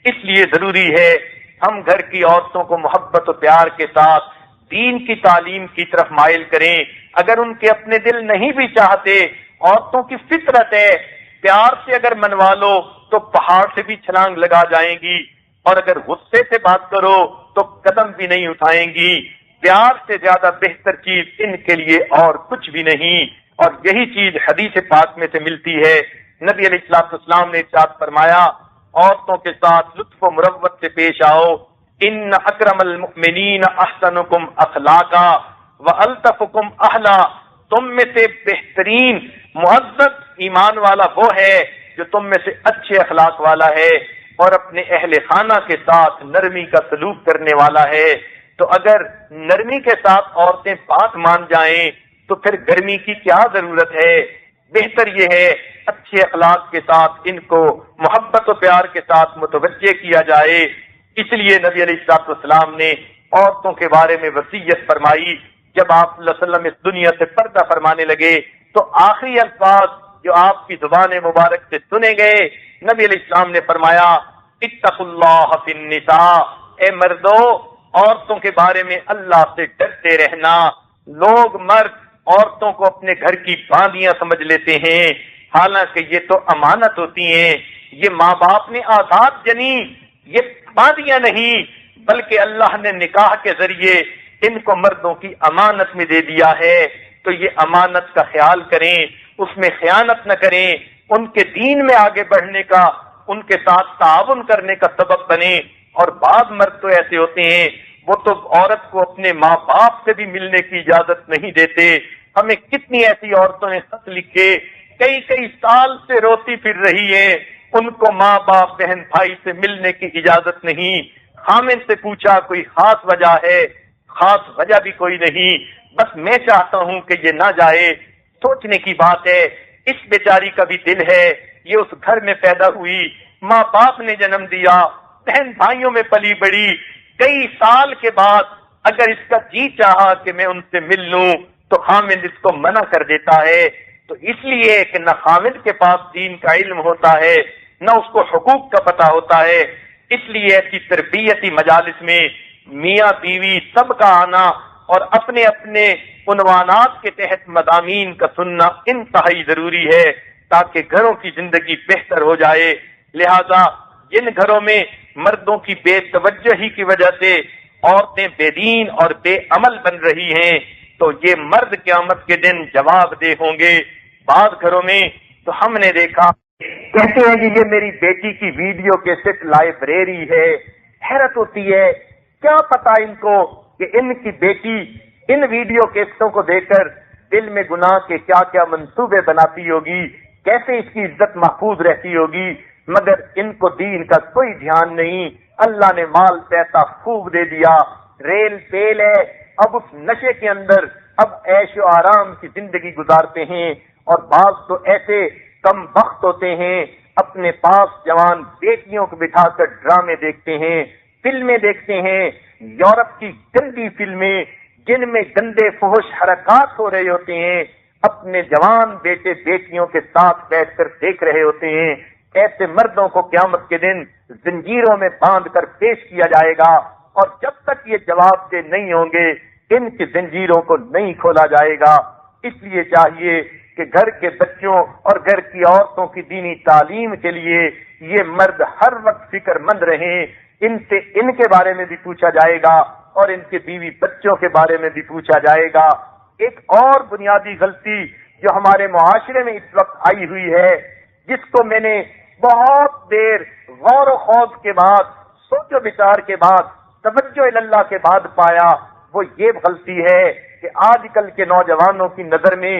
اس لیے ضروری ہے ہم گھر کی عورتوں کو محبت و پیار کے ساتھ دین کی تعلیم کی طرف مائل کریں. اگر ان کے اپنے دل نہیں بھی چاہتے، عورتوں کی فطرت ہے، پیار سے اگر منوا لو تو پہاڑ سے بھی چھلانگ لگا جائیں گی، اور اگر غصے سے بات کرو تو قدم بھی نہیں اٹھائیں گی. پیار سے زیادہ بہتر چیز ان کے لیے اور کچھ بھی نہیں، اور یہی چیز حدیث پاک میں سے ملتی ہے. نبی علیہ الصلوۃ والسلام نے ارشاد فرمایا، عورتوں کے ساتھ لطف و مروت سے پیش آؤ. ان اکرم المؤمنین احسنکم اخلاقا والطفکم اہلا. تم میں سے بہترین معزز ایمان والا وہ ہے جو تم میں سے اچھے اخلاق والا ہے اور اپنے اہل خانہ کے ساتھ نرمی کا سلوک کرنے والا ہے. تو اگر نرمی کے ساتھ عورتیں بات مان جائیں تو پھر گرمی کی کیا ضرورت ہے؟ بہتر یہ ہے اچھے اخلاق کے ساتھ ان کو محبت و پیار کے ساتھ متوجہ کیا جائے. اس لیے نبی علیہ الصلوۃ والسلام نے عورتوں کے بارے میں وصیت فرمائی. جب آپ صلی اللہ علیہ وسلم اس دنیا سے پردہ فرمانے لگے تو آخری الفاظ جو آپ کی زبان مبارک سے سنے گئے، نبی علیہ السلام نے فرمایا، اتقوا اللہ فی النساء. اے مردو، عورتوں کے بارے میں اللہ سے ڈرتے رہنا. لوگ مرد عورتوں کو اپنے گھر کی باندیاں سمجھ لیتے ہیں، حالانکہ یہ تو امانت ہوتی ہیں. یہ ماں باپ نے آزاد جنی، یہ باندیاں نہیں، بلکہ اللہ نے نکاح کے ذریعے ان کو مردوں کی امانت میں دے دیا ہے. تو یہ امانت کا خیال کریں، اس میں خیانت نہ کریں، ان کے دین میں آگے بڑھنے کا، ان کے ساتھ تعاون کرنے کا سبب بنے. اور بعض مرد تو ایسے ہوتے ہیں وہ تو عورت کو اپنے ماں باپ سے بھی ملنے کی اجازت نہیں دیتے. ہمیں کتنی ایسی عورتوں نے خط لکھے، کئی سال سے روتی پھر رہی ہے، ان کو ماں باپ بہن بھائی سے ملنے کی اجازت نہیں. خامن سے پوچھا کوئی خاص وجہ ہے؟ خاص وجہ بھی کوئی نہیں، بس میں چاہتا ہوں کہ یہ نہ جائے. سوچنے کی بات ہے، اس بیچاری کا بھی دل ہے، یہ اس گھر میں پیدا ہوئی، ماں باپ نے جنم دیا، بہن بھائیوں میں پلی بڑی، کئی سال کے بعد اگر اس کا جی چاہا کہ میں ان سے مل لوں تو خامد اس کو منع کر دیتا ہے. تو اس لیے کہ نہ خامد کے پاس دین کا علم ہوتا ہے، نہ اس کو حقوق کا پتہ ہوتا ہے. اس لیے ایسی تربیتی مجالس میں میاں بیوی سب کا آنا اور اپنے اپنے عنوانات کے تحت مضامین کا سننا انتہائی ضروری ہے تاکہ گھروں کی زندگی بہتر ہو جائے. لہذا جن گھروں میں مردوں کی بے توجہی کی وجہ سے عورتیں بے دین اور بے عمل بن رہی ہیں تو یہ مرد قیامت کے دن جواب دہ ہوں گے. بعض گھروں میں تو ہم نے دیکھا کہتے ہیں کہ یہ میری بیٹی کی ویڈیو کیسٹ لائبریری ہے. حیرت ہوتی ہے، کیا پتا ان کو کہ ان کی بیٹی ان ویڈیو کیسٹوں کو دیکھ کر دل میں گناہ کے کیا کیا منصوبے بناتی ہوگی، کیسے اس کی عزت محفوظ رہتی ہوگی. مگر ان کو دین کا کوئی دھیان نہیں. اللہ نے مال پیسہ خوب دے دیا، ریل پیل ہے، اب اس نشے کے اندر اب عیش و آرام کی زندگی گزارتے ہیں. اور بعض تو ایسے کم بخت ہوتے ہیں اپنے پاس جوان بیٹیوں کو بٹھا کر ڈرامے دیکھتے ہیں، فلمیں دیکھتے ہیں، یورپ کی گندی فلمیں جن میں گندے فحش حرکات ہو رہے ہوتے ہیں، اپنے جوان بیٹے بیٹیوں کے ساتھ بیٹھ کر دیکھ رہے ہوتے ہیں. ایسے مردوں کو قیامت کے دن زنجیروں میں باندھ کر پیش کیا جائے گا، اور جب تک یہ جواب دہ نہیں ہوں گے ان کی زنجیروں کو نہیں کھولا جائے گا. اس لیے چاہیے کہ گھر کے بچوں اور گھر کی عورتوں کی دینی تعلیم کے لیے یہ مرد ہر وقت فکر مند رہیں. ان سے ان کے بارے میں بھی پوچھا جائے گا اور ان کے بیوی بچوں کے بارے میں بھی پوچھا جائے گا. ایک اور بنیادی غلطی جو ہمارے معاشرے میں اس وقت آئی ہوئی ہے، جس کو میں نے بہت دیر غور و خوض کے بعد، سوچ و بچار کے بعد، توجہ اللہ کے بعد پایا وہ یہ غلطی ہے کہ آج کل کے نوجوانوں کی نظر میں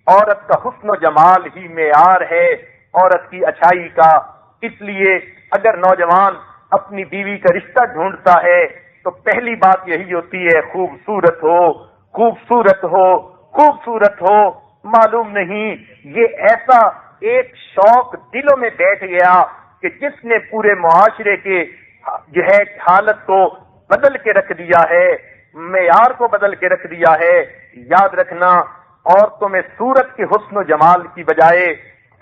عورت کا حسن و جمال ہی معیار ہے، عورت کی اچھائی کا۔ اس لیے اگر نوجوان اپنی بیوی کا رشتہ ڈھونڈتا ہے تو پہلی بات یہی ہوتی ہے خوبصورت ہو، خوبصورت ہو، خوبصورت ہو۔ معلوم نہیں یہ ایسا ایک شوق دلوں میں بیٹھ گیا کہ جس نے پورے معاشرے کے جو ہے حالت کو بدل کے رکھ دیا ہے، معیار کو بدل کے رکھ دیا ہے۔ یاد رکھنا، عورتوں میں صورت کے حسن و جمال کی بجائے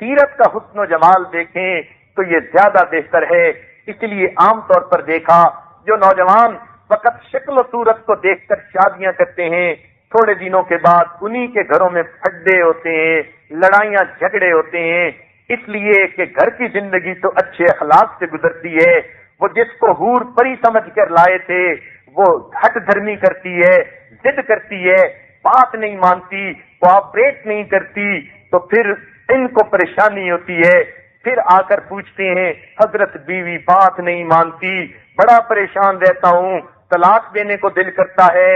سیرت کا حسن و جمال دیکھیں تو یہ زیادہ بہتر ہے۔ اس لیے عام طور پر دیکھا جو نوجوان فقط شکل و صورت کو دیکھ کر شادیاں کرتے ہیں، تھوڑے دنوں کے بعد انہی کے گھروں میں پھڈے ہوتے ہیں، لڑائیاں جھگڑے ہوتے ہیں، اس لیے کہ گھر کی زندگی تو اچھے اخلاق سے گزرتی ہے۔ وہ جس کو حور پری سمجھ کر لائے تھے وہ ہٹ دھرمی کرتی ہے، ضد کرتی ہے، بات نہیں مانتی، کوآپریٹ نہیں کرتی، تو پھر ان کو پریشانی ہوتی ہے۔ پھر آ کر پوچھتے ہیں حضرت بیوی بات نہیں مانتی، بڑا پریشان رہتا ہوں، طلاق دینے کو دل کرتا ہے،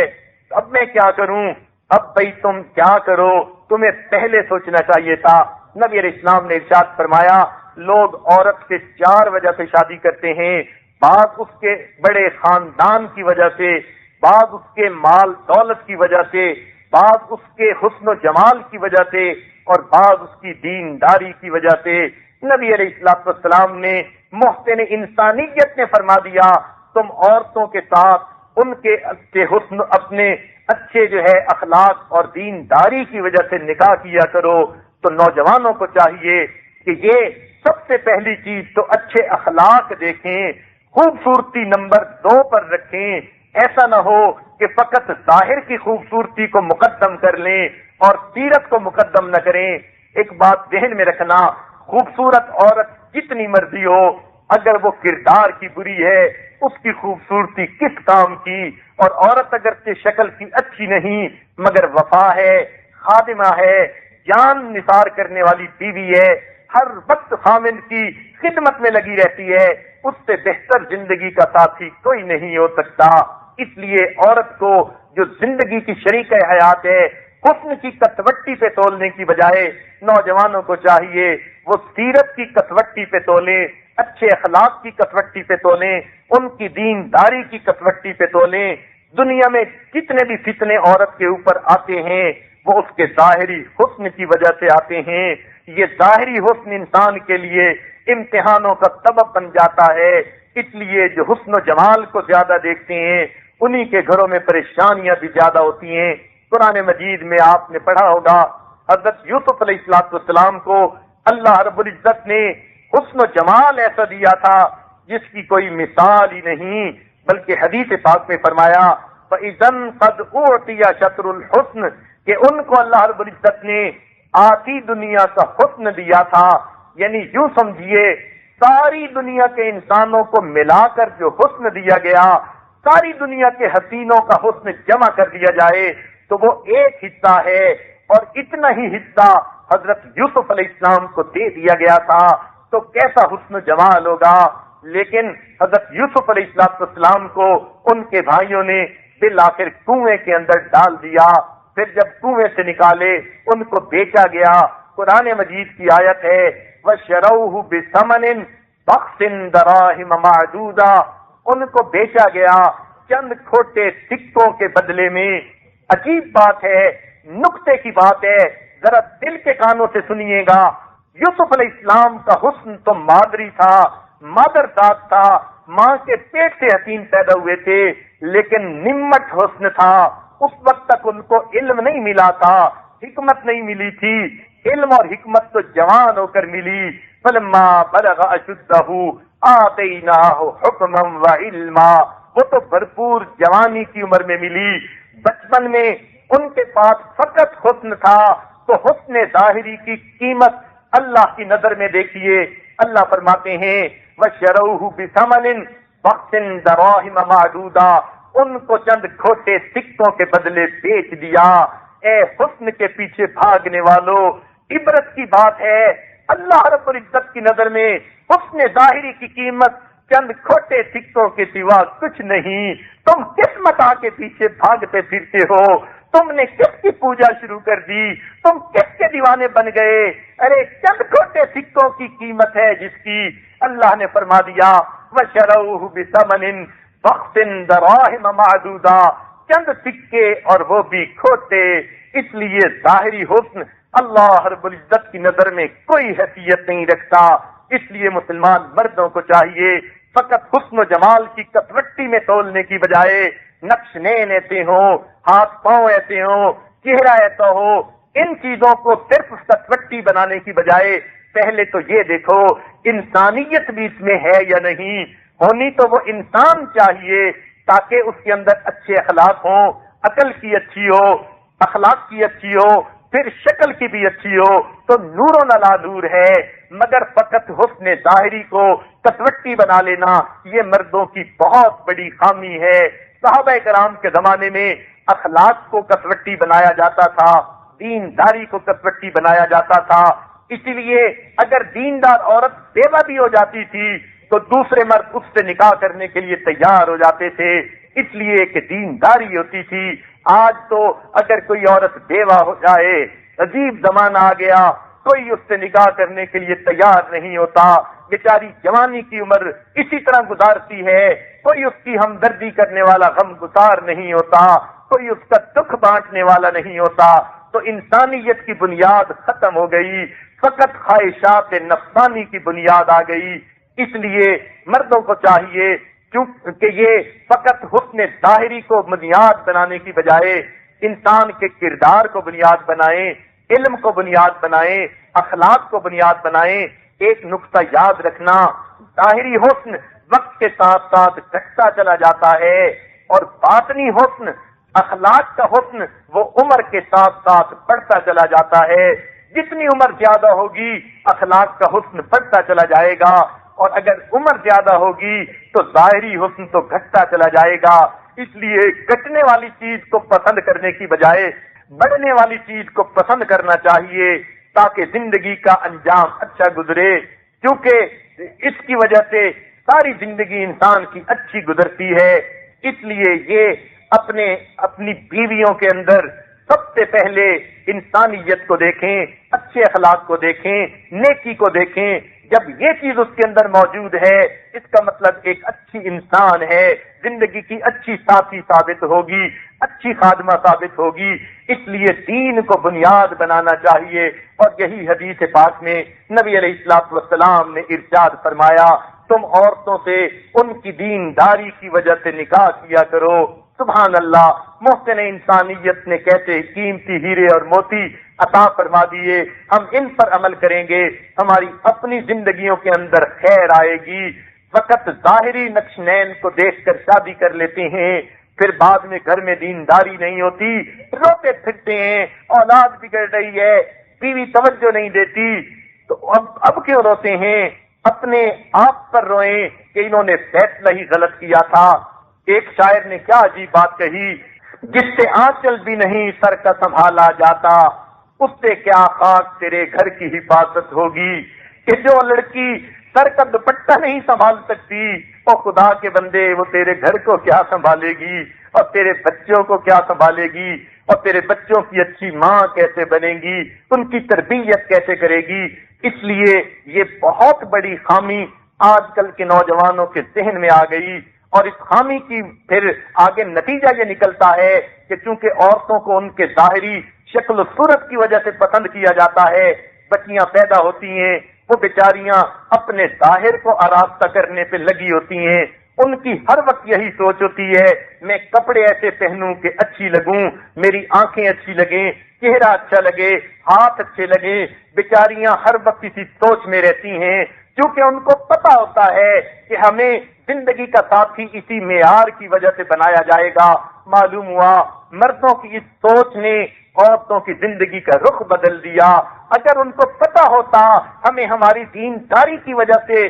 اب میں کیا کروں؟ اب بھائی تم کیا کرو، تمہیں پہلے سوچنا چاہیے تھا۔ نبی علیہ السلام نے ارشاد فرمایا لوگ عورت سے 4 وجہ سے شادی کرتے ہیں، بعض اس کے بڑے خاندان کی وجہ سے، بعض اس کے مال دولت کی وجہ سے، بعض اس کے حسن و جمال کی وجہ سے، اور بعض اس کی دینداری کی وجہ سے۔ نبی علیہ السلام نے محسن انسانیت نے فرما دیا تم عورتوں کے ساتھ ان کے اچھے حسن، اپنے اچھے جو ہے اخلاق اور دینداری کی وجہ سے نکاح کیا کرو۔ تو نوجوانوں کو چاہیے کہ یہ سب سے پہلی چیز تو اچھے اخلاق دیکھیں، خوبصورتی نمبر 2 پر رکھیں۔ ایسا نہ ہو کہ فقط ظاہر کی خوبصورتی کو مقدم کر لیں اور سیرت کو مقدم نہ کریں۔ ایک بات ذہن میں رکھنا، خوبصورت عورت جتنی مرضی ہو، اگر وہ کردار کی بری ہے اس کی خوبصورتی کس کام کی؟ اور عورت اگر سے شکل کی اچھی نہیں مگر وفا ہے، خادمہ ہے، جان نثار کرنے والی بیوی ہے، ہر وقت خامن کی خدمت میں لگی رہتی ہے، اس سے بہتر زندگی کا ساتھی کوئی نہیں ہو سکتا۔ اس لیے عورت کو جو زندگی کی شریک حیات ہے حسن کی کسوٹی پہ تولنے کی بجائے نوجوانوں کو چاہیے وہ سیرت کی کسوٹی پہ تولیں، اچھے اخلاق کی کسوٹی پہ تولیں، ان کی دینداری کی کسوٹی پہ تولیں۔ دنیا میں جتنے بھی فتنے عورت کے اوپر آتے ہیں وہ اس کے ظاہری حسن کی وجہ سے آتے ہیں۔ یہ ظاہری حسن انسان کے لیے امتحانوں کا سبب بن جاتا ہے۔ اس لیے جو حسن و جمال کو زیادہ دیکھتے ہیں انہی کے گھروں میں پریشانیاں بھی زیادہ ہوتی ہیں۔ قرآن مجید میں آپ نے پڑھا ہوگا حضرت یوسف علیہ السلام کو اللہ رب العزت نے حسن و جمال ایسا دیا تھا جس کی کوئی مثال ہی نہیں، بلکہ حدیث پاک میں فرمایا فَإِذَنْ قَدْ أُعْطِيَ شَطْرُ الْحُسْنِ کہ ان کو اللہ رب العزت نے آتی دنیا کا حسن دیا تھا۔ یعنی یوں سمجھیے ساری دنیا کے انسانوں کو ملا کر جو حسن دیا گیا، ساری دنیا کے حسینوں کا حسن جمع کر دیا جائے تو وہ ایک حصہ ہے، اور اتنا ہی حصہ حضرت یوسف علیہ السلام کو دے دیا گیا تھا، تو کیسا حسن و جمال ہوگا۔ لیکن حضرت یوسف علیہ السلام کو ان کے بھائیوں نے بالآخر کنویں کے اندر ڈال دیا، پھر جب کنویں سے نکالے ان کو بیچا گیا۔ قرآن مجید کی آیت ہے وَشَرَوْهُ بِثَمَنٍ بَخْسٍ دَرَاهِمَ مَعْدُودَةٍ ان کو بیچا گیا چند کھوٹے سکوں کے بدلے میں۔ عجیب بات ہے، نکتے کی بات ہے، ذرا دل کے کانوں سے سنیے گا۔ یوسف علیہ السلام کا حسن تو مادری تھا، مادر ذات تھا، ماں کے پیٹ سے حسین پیدا ہوئے تھے، لیکن نمٹ حسن تھا۔ اس وقت تک ان کو علم نہیں ملا تھا، حکمت نہیں ملی تھی، علم اور حکمت تو جوان ہو کر ملی۔ فلما بلغ اشدہ آتیناہ حکما وعلما وہ تو بھرپور جوانی کی عمر میں ملی۔ بچپن میں ان کے پاس فقط حسن تھا، تو حسن ظاہری کی قیمت اللہ کی نظر میں دیکھیے، اللہ فرماتے ہیں وَشَرَوْهُ بِثَمَنٍ بَخْسٍ دَرَاهِمَ مَعْدُودَةٍ ان کو چند کھوٹے سکوں کے بدلے بیچ دیا۔ اے حسن کے پیچھے بھاگنے والو، عبرت کی بات ہے اللہ رب العزت کی نظر میں حسن ظاہری کی قیمت چند کھوٹے سکوں کے سوا کچھ نہیں. تم کس متاع کے پیچھے بھاگتے پھرتے ہو؟ تم نے کس کی پوجا شروع کر دی؟ تم کس کے دیوانے بن گئے؟ ارے چند کھوٹے سکوں کی قیمت ہے جس کی اللہ نے فرما دیا وَشَرَوْهُ بِثَمَنٍ بَخْسٍ دَرَاهِمَ مَعْدُودَةٍ، چند سکے اور وہ بھی کھوٹے. اس لیے ظاہری حسن اللہ رب العزت کی نظر میں کوئی حیثیت نہیں رکھتا. اس لیے مسلمان مردوں کو چاہیے فقط حسن و جمال کی کسوٹی میں تولنے کی بجائے نقش نین ایسے ہوں، ہاتھ پاؤں ایسے ہوں، چہرہ ایسا ہو، ان چیزوں کو صرف کسوٹی بنانے کی بجائے پہلے تو یہ دیکھو انسانیت بھی اس میں ہے یا نہیں. ہونی تو وہ انسان چاہیے تاکہ اس کے اندر اچھے اخلاق ہوں، عقل کی اچھی ہو، اخلاق کی اچھی ہو، پھر شکل کی بھی اچھی ہو تو نور و نلا نور ہے. مگر فقط حسن ظاہری کو کسوٹی بنا لینا یہ مردوں کی بہت بڑی خامی ہے. صحابہ کرام کے زمانے میں اخلاق کو کسوٹی بنایا جاتا تھا، دینداری کو کسوٹی بنایا جاتا تھا. اسی لیے اگر دیندار عورت بیوہ بھی ہو جاتی تھی تو دوسرے مرد اس سے نکاح کرنے کے لیے تیار ہو جاتے تھے، اس لیے کہ دینداری ہوتی تھی. آج تو اگر کوئی عورت بیوہ ہو جائے، عجیب زمانہ آ گیا، کوئی اس سے نکاح کرنے کے لیے تیار نہیں ہوتا. بیچاری جوانی کی عمر اسی طرح گزارتی ہے، کوئی اس کی ہمدردی کرنے والا غم گسار نہیں ہوتا، کوئی اس کا دکھ بانٹنے والا نہیں ہوتا. تو انسانیت کی بنیاد ختم ہو گئی، فقط خواہشات نفسانی کی بنیاد آ گئی. اس لیے مردوں کو چاہیے کیونکہ یہ فقط حسن ظاہری کو بنیاد بنانے کی بجائے انسان کے کردار کو بنیاد بنائیں، علم کو بنیاد بنائیں، اخلاق کو بنیاد بنائیں. ایک نقطہ یاد رکھنا، ظاہری حسن وقت کے ساتھ ساتھ گھٹتا چلا جاتا ہے اور باطنی حسن، اخلاق کا حسن وہ عمر کے ساتھ ساتھ بڑھتا چلا جاتا ہے. جتنی عمر زیادہ ہوگی اخلاق کا حسن بڑھتا چلا جائے گا، اور اگر عمر زیادہ ہوگی تو ظاہری حسن تو گھٹتا چلا جائے گا. اس لیے گھٹنے والی چیز کو پسند کرنے کی بجائے بڑھنے والی چیز کو پسند کرنا چاہیے تاکہ زندگی کا انجام اچھا گزرے. کیونکہ اس کی وجہ سے ساری زندگی انسان کی اچھی گزرتی ہے. اس لیے یہ اپنی بیویوں کے اندر سب سے پہلے انسانیت کو دیکھیں، اچھے اخلاق کو دیکھیں، نیکی کو دیکھیں. جب یہ چیز اس کے اندر موجود ہے اس کا مطلب ایک اچھی انسان ہے، زندگی کی اچھی ساتھی ثابت ہوگی، اچھی خادمہ ثابت ہوگی. اس لیے دین کو بنیاد بنانا چاہیے، اور یہی حدیث پاک میں نبی علیہ الصلوۃ والسلام نے ارشاد فرمایا تم عورتوں سے ان کی دینداری کی وجہ سے نکاح کیا کرو. سبحان اللہ، محسن انسانیت نے کیسے قیمتی ہیرے اور موتی عطا فرما دیے. ہم ان پر عمل کریں گے ہماری اپنی زندگیوں کے اندر خیر آئے گی. فقط ظاہری نقش نین کو دیکھ کر شادی کر لیتے ہیں، پھر بعد میں گھر میں دینداری نہیں ہوتی، روتے پھرتے ہیں، اولاد بگڑ رہی ہے، بیوی توجہ نہیں دیتی. تو اب کیوں روتے ہیں؟ اپنے آپ پر روئیں کہ انہوں نے فیصلہ ہی غلط کیا تھا. ایک شاعر نے کیا عجیب بات کہی، جس سے آنچل بھی نہیں سر کا سنبھالا جاتا اس سے کیا خاک تیرے گھر کی حفاظت ہوگی. کہ جو لڑکی سر کا دوپٹہ نہیں سنبھال سکتی اور خدا کے بندے وہ تیرے گھر کو کیا سنبھالے گی، اور تیرے بچوں کو کیا سنبھالے گی، اور تیرے بچوں کی اچھی ماں کیسے بنے گی، ان کی تربیت کیسے کرے گی. اس لیے یہ بہت بڑی خامی آج کل کے نوجوانوں کے ذہن میں آ گئی. اور اس خامی کی پھر آگے نتیجہ یہ نکلتا ہے کہ چونکہ عورتوں کو ان کے ظاہری شکل و صورت کی وجہ سے پسند کیا جاتا ہے، بچیاں پیدا ہوتی ہیں، وہ بیچاریاں اپنے ظاہر کو آراستہ کرنے پہ لگی ہوتی ہیں. ان کی ہر وقت یہی سوچ ہوتی ہے میں کپڑے ایسے پہنوں کہ اچھی لگوں، میری آنکھیں اچھی لگیں، چہرہ اچھا لگے، ہاتھ اچھے لگے. بیچاریاں ہر وقت اسی سوچ میں رہتی ہیں کیونکہ ان کو پتا ہوتا ہے کہ ہمیں زندگی کا ساتھی اسی معیار کی وجہ سے بنایا جائے گا. معلوم ہوا مردوں کی اس سوچ نے عورتوں کی زندگی کا رخ بدل دیا. اگر ان کو پتا ہوتا ہمیں ہماری دینداری کی وجہ سے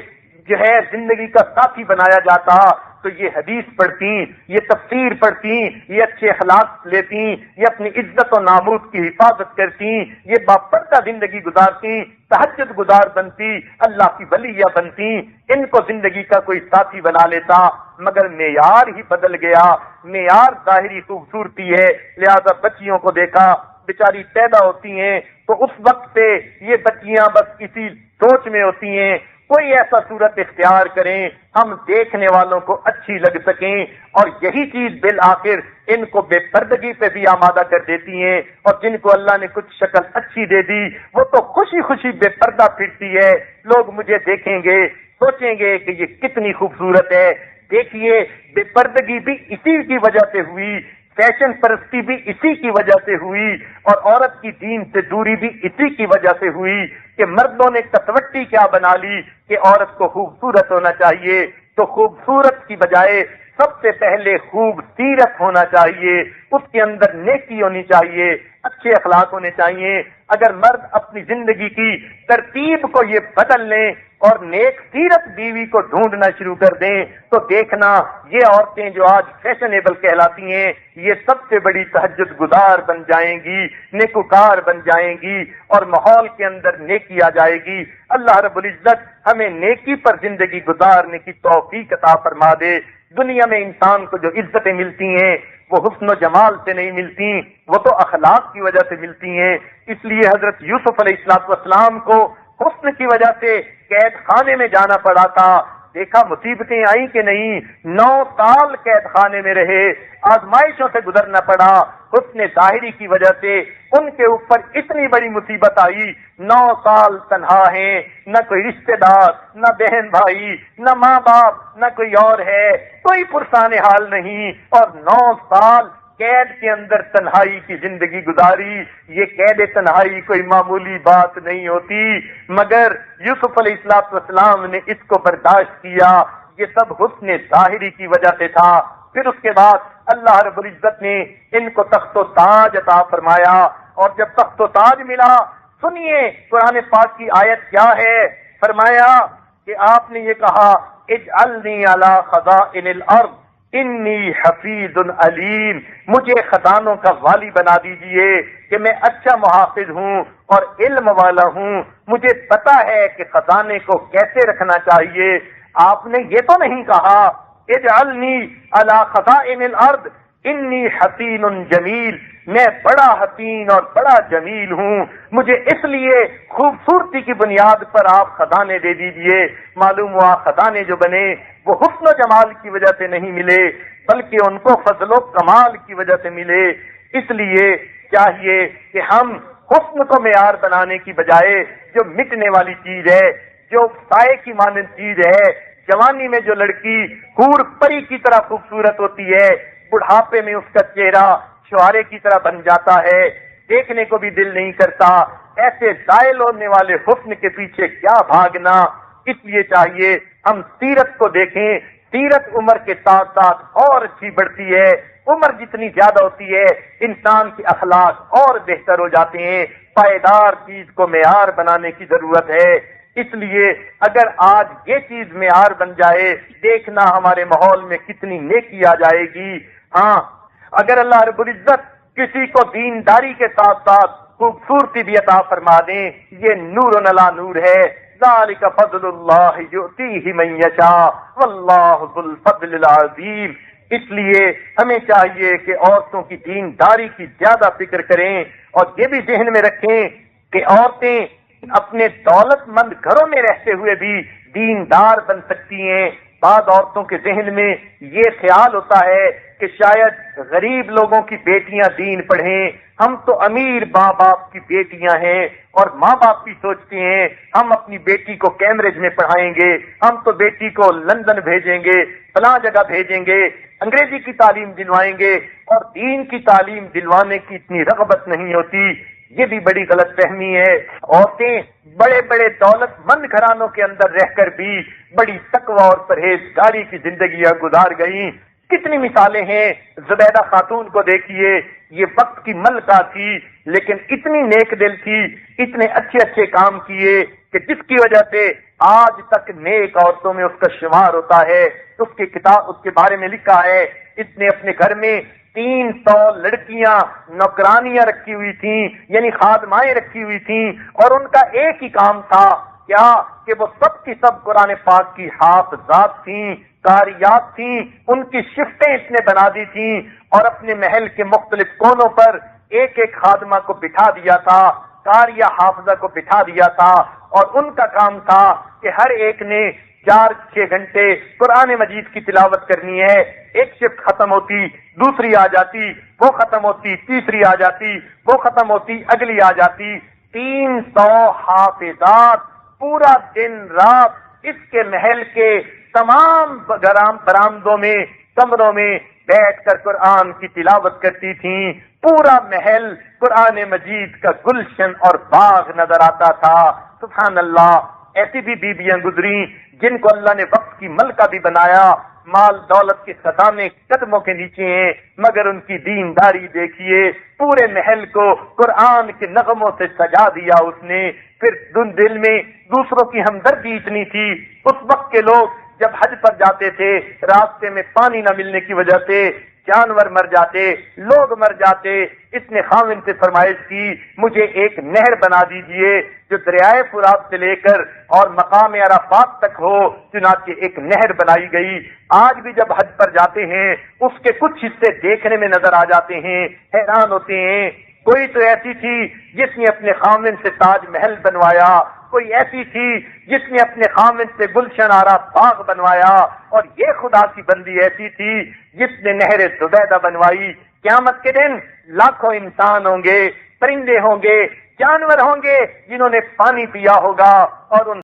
جو ہے زندگی کا ساتھی بنایا جاتا تو یہ حدیث پڑھتی، یہ تفسیر پڑھتی، یہ اچھے اخلاق لیتی، یہ اپنی عزت و ناموس کی حفاظت کرتی، یہ باپردہ زندگی گزارتی، تہجد گزار بنتی، اللہ کی ولیہ بنتی، ان کو زندگی کا کوئی ساتھی بنا لیتا، مگر معیار ہی بدل گیا۔ معیار ظاہری خوبصورتی ہے، لہذا بچیوں کو دیکھا بیچاری پیدا ہوتی ہیں تو اس وقت سے یہ بچیاں بس اسی سوچ میں ہوتی ہیں کوئی ایسا صورت اختیار کریں ہم دیکھنے والوں کو اچھی لگ سکیں، اور یہی چیز بالآخر ان کو بے پردگی پہ بھی آمادہ کر دیتی ہیں، اور جن کو اللہ نے کچھ شکل اچھی دے دی وہ تو خوشی خوشی بے پردہ پھرتی ہے، لوگ مجھے دیکھیں گے سوچیں گے کہ یہ کتنی خوبصورت ہے۔ دیکھیے بے پردگی بھی اسی کی وجہ سے ہوئی، فیشن پرستی بھی اسی کی وجہ سے ہوئی، اور عورت کی دین سے دوری بھی اسی کی وجہ سے ہوئی کہ مردوں نے کسوٹی کیا بنا لی کہ عورت کو خوبصورت ہونا چاہیے، تو خوبصورت کی بجائے سب سے پہلے خوب سیرت ہونا چاہیے، اس کے اندر نیکی ہونی چاہیے، اچھے اخلاق ہونے چاہیے۔ اگر مرد اپنی زندگی کی ترتیب کو یہ بدل لیں اور نیک سیرت بیوی کو ڈھونڈنا شروع کر دیں تو دیکھنا یہ عورتیں جو آج فیشنیبل کہلاتی ہیں یہ سب سے بڑی تہجد گزار بن جائیں گی، نیکوکار بن جائیں گی، اور ماحول کے اندر نیکی آ جائے گی۔ اللہ رب العزت ہمیں نیکی پر زندگی گزارنے کی توفیق عطا فرما دے۔ دنیا میں انسان کو جو عزتیں ملتی ہیں وہ حسن و جمال سے نہیں ملتی، وہ تو اخلاق کی وجہ سے ملتی ہیں۔ اس لیے حضرت یوسف علیہ السلام کو حسن کی وجہ سے قید خانے میں جانا پڑا تھا، دیکھا مصیبتیں آئیں کہ نہیں، 9 سال قید خانے میں رہے، آزمائشوں سے گزرنا پڑا، حسن ظاہری کی وجہ سے ان کے اوپر اتنی بڑی مصیبت آئی، 9 سال تنہا ہیں، نہ کوئی رشتہ دار، نہ بہن بھائی، نہ ماں باپ، نہ کوئی اور ہے، کوئی پرسان حال نہیں، اور 9 سال قید کے اندر تنہائی کی زندگی گزاری۔ یہ قید تنہائی کوئی معمولی بات نہیں ہوتی، مگر یوسف علیہ السلام نے اس کو برداشت کیا، یہ سب حسن ظاہری کی وجہ سے تھا۔ پھر اس کے بعد اللہ رب العزت نے ان کو تخت و تاج عطا فرمایا، اور جب تخت و تاج ملا، سنیے قرآن پاک کی آیت کیا ہے، فرمایا کہ آپ نے یہ کہا اجعلنی علی خزائن الارض انی حفیظ علیم، مجھے خزانوں کا والی بنا دیجئے کہ میں اچھا محافظ ہوں اور علم والا ہوں، مجھے پتا ہے کہ خزانے کو کیسے رکھنا چاہیے۔ آپ نے یہ تو نہیں کہا اجعلنی علی خزائن الارض انی حسین جمیل، میں بڑا حسین اور بڑا جمیل ہوں، مجھے اس لیے خوبصورتی کی بنیاد پر آپ خزانے دے دیجئے۔ معلوم ہوا خزانے جو بنے وہ حسن و جمال کی وجہ سے نہیں ملے بلکہ ان کو فضل و کمال کی وجہ سے ملے۔ اس لیے چاہیے کہ ہم حسن کو معیار بنانے کی بجائے جو مٹنے والی چیز ہے، جو سائے کی مانند چیز ہے، جوانی میں جو لڑکی حور پری کی طرح خوبصورت ہوتی ہے، بڑھاپے میں اس کا چہرہ شعارے کی طرح بن جاتا ہے، دیکھنے کو بھی دل نہیں کرتا، ایسے زائل ہونے والے حسن کے پیچھے کیا بھاگنا۔ اس لیے چاہیے ہم سیرت کو دیکھیں، سیرت عمر کے ساتھ ساتھ اور اچھی بڑھتی ہے، عمر جتنی زیادہ ہوتی ہے انسان کے اخلاق اور بہتر ہو جاتے ہیں، پائیدار چیز کو معیار بنانے کی ضرورت ہے۔ اس لیے اگر آج یہ چیز معیار بن جائے، دیکھنا ہمارے ماحول میں کتنی نیکی آ جائے گی۔ ہاں اگر اللہ رب العزت کسی کو دینداری کے ساتھ ساتھ خوبصورتی بھی عطا فرما دیں، یہ نور علی نور ہے۔ ذالک فضل اللہ یؤتیہ من یشاء واللہ ذو الفضل العظیم۔ اس لیے ہمیں چاہیے کہ عورتوں کی دینداری کی زیادہ فکر کریں، اور یہ بھی ذہن میں رکھیں کہ عورتیں اپنے دولت مند گھروں میں رہتے ہوئے بھی دیندار بن سکتی ہیں۔ بعض عورتوں کے ذہن میں یہ خیال ہوتا ہے کہ شاید غریب لوگوں کی بیٹیاں دین پڑھیں، ہم تو امیر ماں باپ کی بیٹیاں ہیں، اور ماں باپ بھی سوچتے ہیں ہم اپنی بیٹی کو کیمبرج میں پڑھائیں گے، ہم تو بیٹی کو لندن بھیجیں گے، فلاں جگہ بھیجیں گے، انگریزی کی تعلیم دلوائیں گے، اور دین کی تعلیم دلوانے کی اتنی رغبت نہیں ہوتی۔ یہ بھی بڑی غلط فہمی ہے۔ عورتیں بڑے بڑے دولت مند گھرانوں کے اندر رہ کر بھی بڑی تقوی اور پرہیزگاری کی زندگیاں گزار گئیں۔ کتنی مثالیں ہیں، زبیدہ خاتون کو دیکھیے، یہ وقت کی ملکہ تھی لیکن اتنی نیک دل تھی، اتنے اچھے اچھے کام کیے کہ جس کی وجہ سے آج تک نیک عورتوں میں اس کا شمار ہوتا ہے. اس کے بارے میں لکھا ہے اس نے اپنے گھر میں 300 لڑکیاں نوکرانیاں رکھی ہوئی تھیں، یعنی خادمائیں رکھی ہوئی تھیں، اور ان کا ایک ہی کام تھا کیا کہ وہ سب کی سب قرآن پاک کی حافظات تھیں، قاریات تھیں. ان کی شفٹیں اس نے بنا دی تھیں اور اپنے محل کے مختلف کونوں پر ایک ایک خادمہ کو بٹھا دیا تھا، قاریہ حافظہ کو بٹھا دیا تھا، اور ان کا کام تھا کہ ہر ایک نے 4-6 گھنٹے قرآن مجید کی تلاوت کرنی ہے. ایک شفٹ ختم ہوتی دوسری آ جاتی، وہ ختم ہوتی تیسری آ جاتی، وہ ختم ہوتی اگلی آ جاتی. 300 حافظات پورا دن رات اس کے محل کے تمام برآمدوں میں کمروں میں بیٹھ کر قرآن کی تلاوت کرتی تھیں. پورا محل قرآن مجید کا گلشن اور باغ نظر آتا تھا. سبحان اللہ. ایسی بھی بیویاں گزری جن کو اللہ نے وقت کی ملکہ بھی بنایا، مال دولت کے خزانے قدموں کے نیچے ہیں، مگر ان کی دینداری دیکھیے، پورے محل کو قرآن کے نغموں سے سجا دیا اس نے. پھر دل میں دوسروں کی ہمدردی اتنی تھی. اس وقت کے لوگ جب حج پر جاتے تھے راستے میں پانی نہ ملنے کی وجہ سے جانور مر جاتے، لوگ مر جاتے. اس نے خاوند سے فرمائش کی مجھے ایک نہر بنا دیجئے جو دریائے فرات سے لے کر اور مقام عرفات تک ہو. چنانچہ ایک نہر بنائی گئی. آج بھی جب حج پر جاتے ہیں اس کے کچھ حصے دیکھنے میں نظر آ جاتے ہیں، حیران ہوتے ہیں. کوئی تو ایسی تھی جس نے اپنے خاوند سے تاج محل بنوایا، کوئی ایسی تھی جس نے اپنے خاوند سے گلشن آرا باغ بنوایا، اور یہ خدا کی بندی ایسی تھی جس نے نہر زبیدہ بنوائی. قیامت کے دن لاکھوں انسان ہوں گے، پرندے ہوں گے، جانور ہوں گے جنہوں نے پانی پیا ہوگا، اور ان